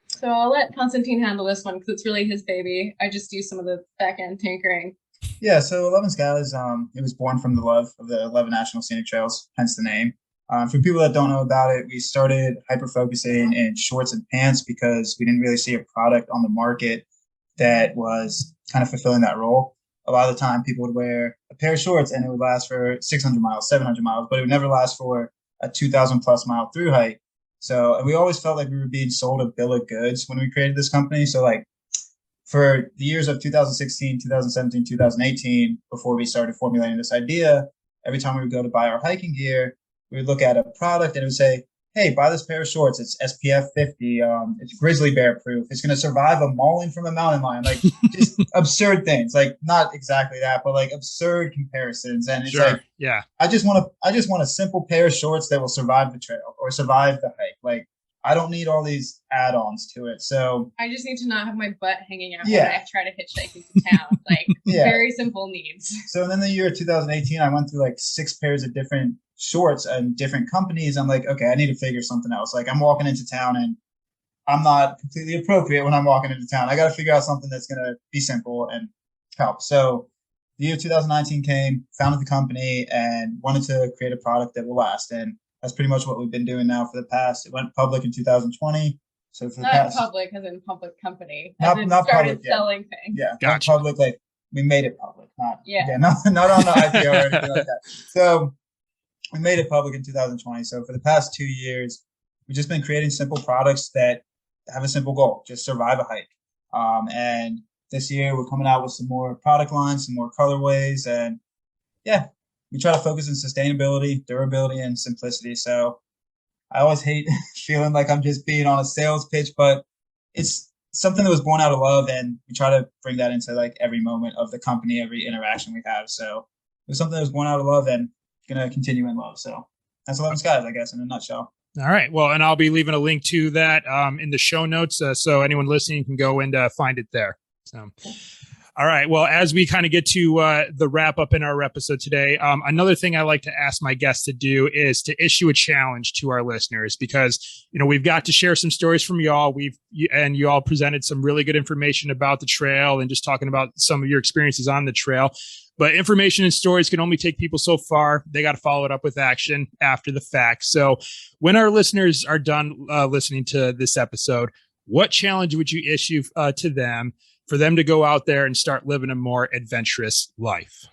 So I'll let Constantine handle this one because it's really his baby. I just do some of the back end tinkering. Yeah. So 11 Skies, it was born from the love of the 11 National Scenic Trails, hence the name. For people that don't know about it, we started hyper-focusing in shorts and pants because we didn't really see a product on the market that was kind of fulfilling that role. A lot of the time, people would wear a pair of shorts and it would last for 600 miles, 700 miles, but it would never last for a 2,000 plus mile thru hike. So, and we always felt like we were being sold a bill of goods when we created this company. So like for the years of 2016, 2017, 2018, before we started formulating this idea, every time we would go to buy our hiking gear, we would look at a product and it would say, hey, buy this pair of shorts. It's SPF 50. It's grizzly bear proof. It's going to survive a mauling from a mountain lion. Like just absurd things. Like not exactly that, but like absurd comparisons. And it's like, yeah, I just want a simple pair of shorts that will survive the trail or survive the hike. Like I don't need all these add-ons to it. So I just need to not have my butt hanging out when I try to hitchhike into town. Like very simple needs. So then the year 2018, I went through like 6 pairs of different shorts and different companies. I'm like, okay, I need to figure something else. Like I'm walking into town and I'm not completely appropriate when I'm walking into town. I got to figure out something that's going to be simple and help. So the year 2019 came, founded the company and wanted to create a product that will last. And that's pretty much what we've been doing now for the past. It went public in 2020. So for the past, public as in public company. Not started public, selling things. Yeah, gotcha. Not public. Like we made it public. Not on the IPO or anything like that. So we made it public in 2020. So for the past 2 years, we've just been creating simple products that have a simple goal, just survive a hike. And this year we're coming out with some more product lines, some more colorways, and we try to focus on sustainability, durability, and simplicity. So I always hate feeling like I'm just being on a sales pitch, but it's something that was born out of love, and we try to bring that into like every moment of the company, every interaction we have. So it was something that was born out of love and gonna continue in love. So that's 11 Skies, I guess, in a nutshell. All right. Well, and I'll be leaving a link to that in the show notes, so anyone listening can go and find it there. So, all right. Well, as we kind of get to the wrap up in our episode today, another thing I like to ask my guests to do is to issue a challenge to our listeners, because we've got to share some stories from y'all. You all presented some really good information about the trail and just talking about some of your experiences on the trail. But information and stories can only take people so far. They got to follow it up with action after the fact. So when our listeners are done listening to this episode, what challenge would you issue to them for them to go out there and start living a more adventurous life?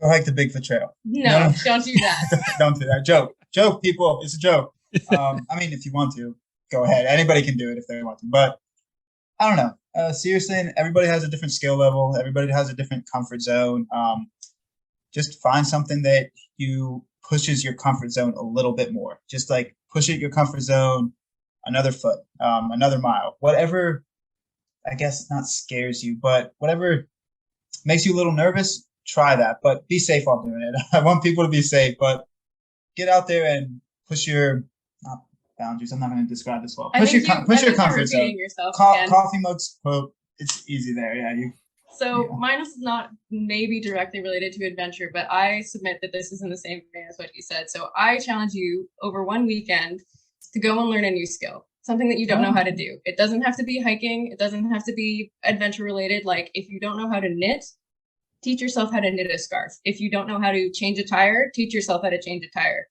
Go hike the Bigfoot Trail. No, don't do that. Don't do that. Joke, people. It's a joke. I mean, if you want to, go ahead. Anybody can do it if they want to. But I don't know. Seriously, everybody has a different skill level. Everybody has a different comfort zone. Just find something that you pushes your comfort zone a little bit more. Just like push it your comfort zone another foot, another mile, whatever. I guess not scares you, but whatever makes you a little nervous, try that. But be safe while doing it. I want people to be safe, but get out there and push your boundaries. I'm not going to describe this well. Push your comfort zone. Coffee mugs quote. It's easy there. Yeah. Mine is not maybe directly related to adventure, but I submit that this is in the same vein as what you said. So I challenge you over one weekend to go and learn a new skill, something that you don't know how to do. It doesn't have to be hiking. It doesn't have to be adventure related. Like if you don't know how to knit, teach yourself how to knit a scarf. If you don't know how to change a tire, teach yourself how to change a tire.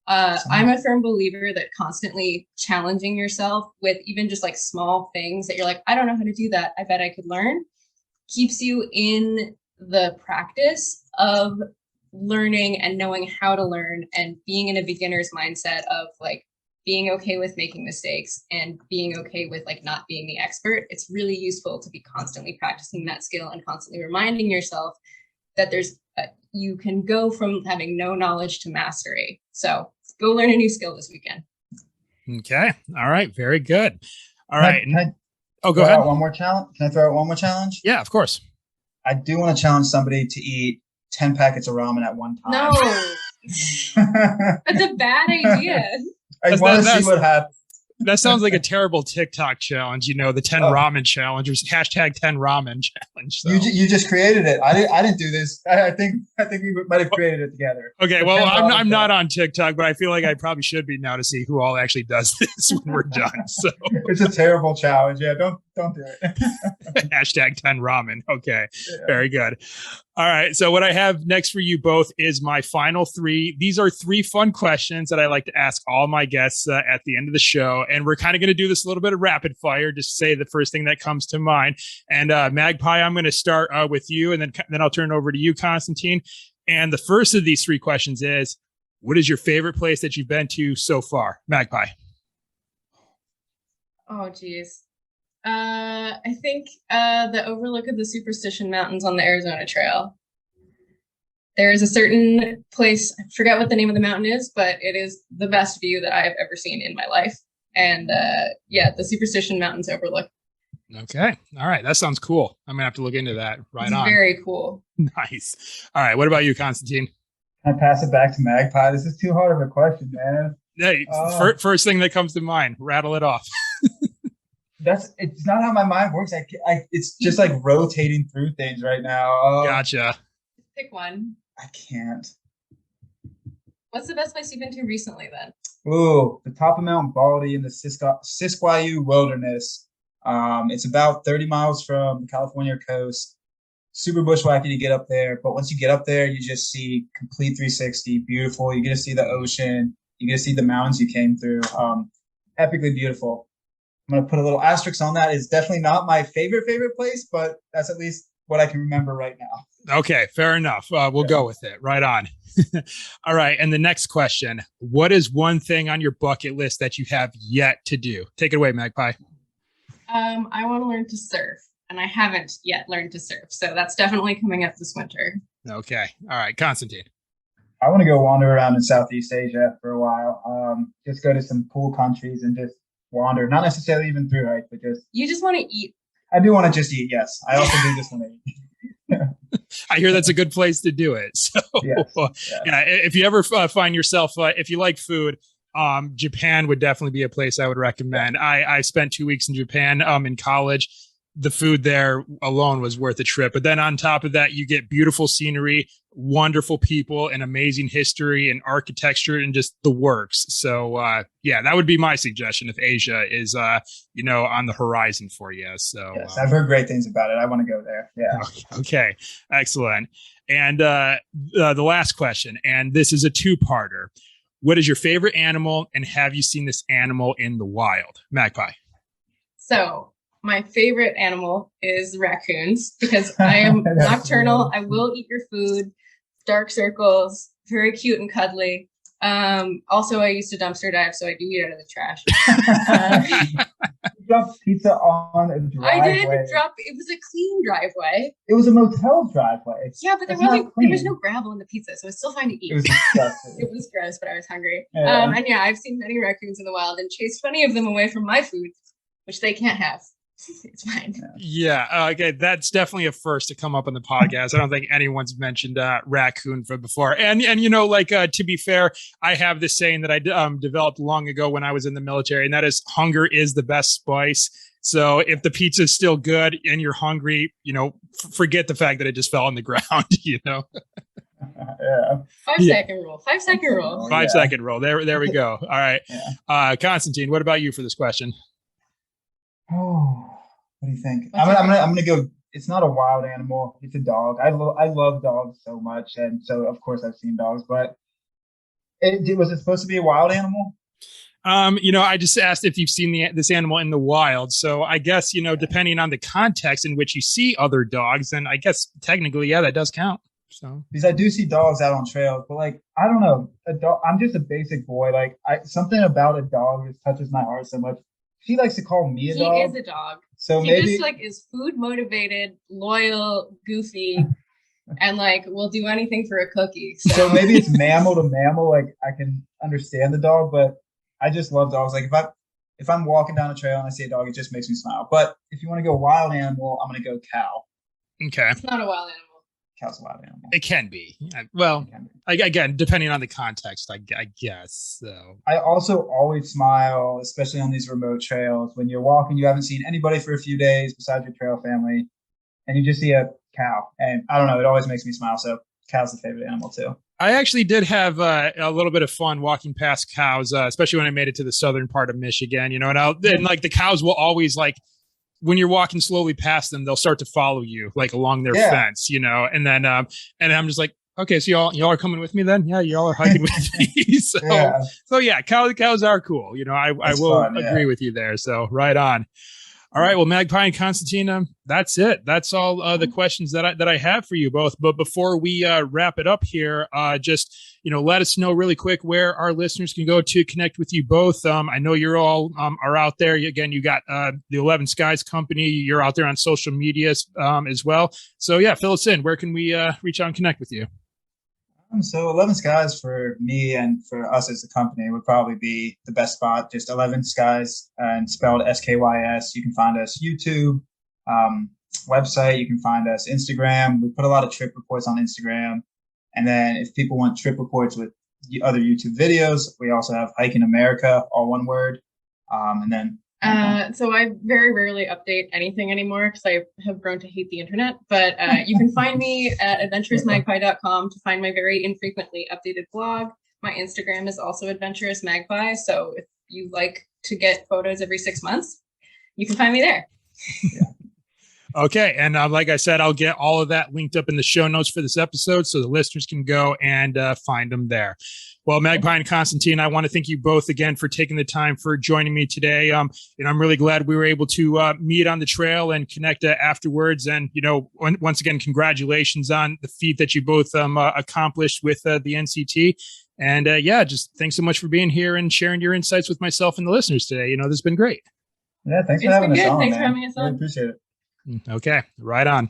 I'm a firm believer that constantly challenging yourself with even just like small things that you're like, I don't know how to do that, I bet I could learn, keeps you in the practice of learning and knowing how to learn and being in a beginner's mindset of like being okay with making mistakes and being okay with like not being the expert. It's really useful to be constantly practicing that skill and constantly reminding yourself that you can go from having no knowledge to mastery. So go learn a new skill this weekend. Okay. All right. Very good. All right. Go ahead. One more challenge. Can I throw out one more challenge? Yeah, of course. I do want to challenge somebody to eat 10 packets of ramen at one time. No. That's a bad idea. I want to see what happens. That sounds like a terrible TikTok challenge, the 10 ramen challenge or hashtag 10 ramen challenge. So. You just created it. I didn't do this. I think we might have created it together. Okay, well, I'm not on TikTok, but I feel like I probably should be now to see who all actually does this when we're done. So it's a terrible challenge. Yeah, don't do it. Hashtag 10 ramen. Okay, yeah. Very good. All right. So what I have next for you both is my final three. These are three fun questions that I like to ask all my guests at the end of the show. And we're kind of going to do this a little bit of rapid fire, just say the first thing that comes to mind. And Magpie, I'm going to start with you, and then I'll turn it over to you, Constantine. And the first of these three questions is, what is your favorite place that you've been to so far? Magpie. Oh, geez. I think the overlook of the Superstition Mountains on the Arizona Trail. There is a certain place, I forget what the name of the mountain is, but it is the best view that I have ever seen in my life. And the Superstition Mountains overlook. Okay. All right. That sounds cool. I'm going to have to look into that. Right on. Very cool. Nice. All right. What about you, Constantine? Can I pass it back to Magpie? This is too hard of a question, man. Hey, first thing that comes to mind, rattle it off. It's not how my mind works. It's just like rotating through things right now. Gotcha. Pick one. I can't. What's the best place you've been to recently then? Ooh, the top of Mount Baldy in the Siskiyou Wilderness. It's about 30 miles from the California coast. Super bushwhacking to get up there. But once you get up there, you just see complete 360, beautiful. You get to see the ocean. You get to see the mountains you came through. Epically beautiful. I'm going to put a little asterisk on that. It's definitely not my favorite place, but that's at least what I can remember right now. Okay, fair enough. We'll go with it. Right on. All right. And the next question, what is one thing on your bucket list that you have yet to do? Take it away, Magpie. I want to learn to surf, and I haven't yet learned to surf. So that's definitely coming up this winter. Okay. All right. Constantine. I want to go wander around in Southeast Asia for a while. Just go to some cool countries and just wander, not necessarily even through hike, but just You just want to eat. I do want to just eat. Yes, I also do just want to eat. I hear that's a good place to do it. So Yes. yeah, if you ever find yourself, if you like food, Japan would definitely be a place I would recommend. I spent 2 weeks in Japan in college. The food there alone was worth a trip. But then on top of that, you get beautiful scenery, wonderful people, and amazing history and architecture and just the works. So yeah, that would be my suggestion if Asia is on the horizon for you. So yes, I've heard great things about it. I want to go there. Yeah. Okay, excellent. And the last question, and this is a two-parter. What is your favorite animal, and have you seen this animal in the wild? Magpie. So my favorite animal is raccoons because I am nocturnal. I will eat your food. Dark circles, very cute and cuddly. Also, I used to dumpster dive, so I do eat out of the trash. You dropped pizza on a driveway. I did drop. It was a clean driveway. It was a motel driveway. Yeah, but there was no gravel in the pizza, so it's still fine to eat. It was disgusting. It was gross, but I was hungry. Yeah. And yeah, I've seen many raccoons in the wild and chased plenty of them away from my food, which they can't have. It's fine. Yeah. Okay. That's definitely a first to come up on the podcast. I don't think anyone's mentioned raccoon for before. And to be fair, I have this saying that I developed long ago when I was in the military, and that is hunger is the best spice. So if the pizza is still good and you're hungry, forget the fact that it just fell on the ground, Yeah. 5 second rule. 5 second rule. 5 second rule. There we go. All right. Yeah. Constantine, what about you for this question? Oh, what do you think? I'm gonna go. It's not a wild animal. It's a dog. I love dogs so much, and so of course I've seen dogs. But was it supposed to be a wild animal? I just asked if you've seen this animal in the wild. So I guess depending on the context in which you see other dogs, then I guess technically, yeah, that does count. So because I do see dogs out on trails, but like I don't know, a dog. I'm just a basic boy. Like something about a dog just touches my heart so much. He likes to call me a dog. He is a dog. So he maybe just is food motivated, loyal, goofy, and will do anything for a cookie. So maybe it's mammal to mammal. Like I can understand the dog, but I just love dogs. Like if I'm walking down a trail and I see a dog, it just makes me smile. But if you want to go wild animal, I'm gonna go cow. Okay. It's not a wild animal. Cow's a wild animal. It can be. Well, again, depending on the context, I guess. So I also always smile, especially on these remote trails. When you're walking, you haven't seen anybody for a few days besides your trail family, and you just see a cow. And I don't know, it always makes me smile. So cow's the favorite animal too. I actually did have a little bit of fun walking past cows, especially when I made it to the southern part of Michigan. And the cows will always when you're walking slowly past them, they'll start to follow you along their fence, and then and I'm just like, okay, so y'all are coming with me then? Yeah, y'all are hiking with me. So yeah, cows are cool. I will agree with you there. So right on. All right, well, Magpie and Constantine, that's it. That's all the questions that I have for you both. But before we wrap it up here, just let us know really quick where our listeners can go to connect with you both. I know you're all are out there. Again, you got the 11 Skies Company. You're out there on social media as well. So yeah, fill us in. Where can we reach out and connect with you? So 11 Skies for me and for us as a company would probably be the best spot. Just 11 Skies and spelled SKYS. You can find us YouTube, website. You can find us Instagram. We put a lot of trip reports on Instagram. And then if people want trip reports with other YouTube videos, we also have Hike in America, all one word. And then so I very rarely update anything anymore because I have grown to hate the internet. But you can find me at adventurousmagpie.com to find my very infrequently updated blog. My Instagram is also Adventurous Magpie. So if you like to get photos every 6 months, you can find me there. Okay. And like I said, I'll get all of that linked up in the show notes for this episode so the listeners can go and find them there. Well, Magpie and Constantine, I want to thank you both again for taking the time for joining me today. I'm really glad we were able to meet on the trail and connect afterwards. And, once again, congratulations on the feat that you both accomplished with the NCT. And just thanks so much for being here and sharing your insights with myself and the listeners today. This has been great. Yeah, thanks for having us on. Thanks for having us on. Really appreciate it. Okay, right on.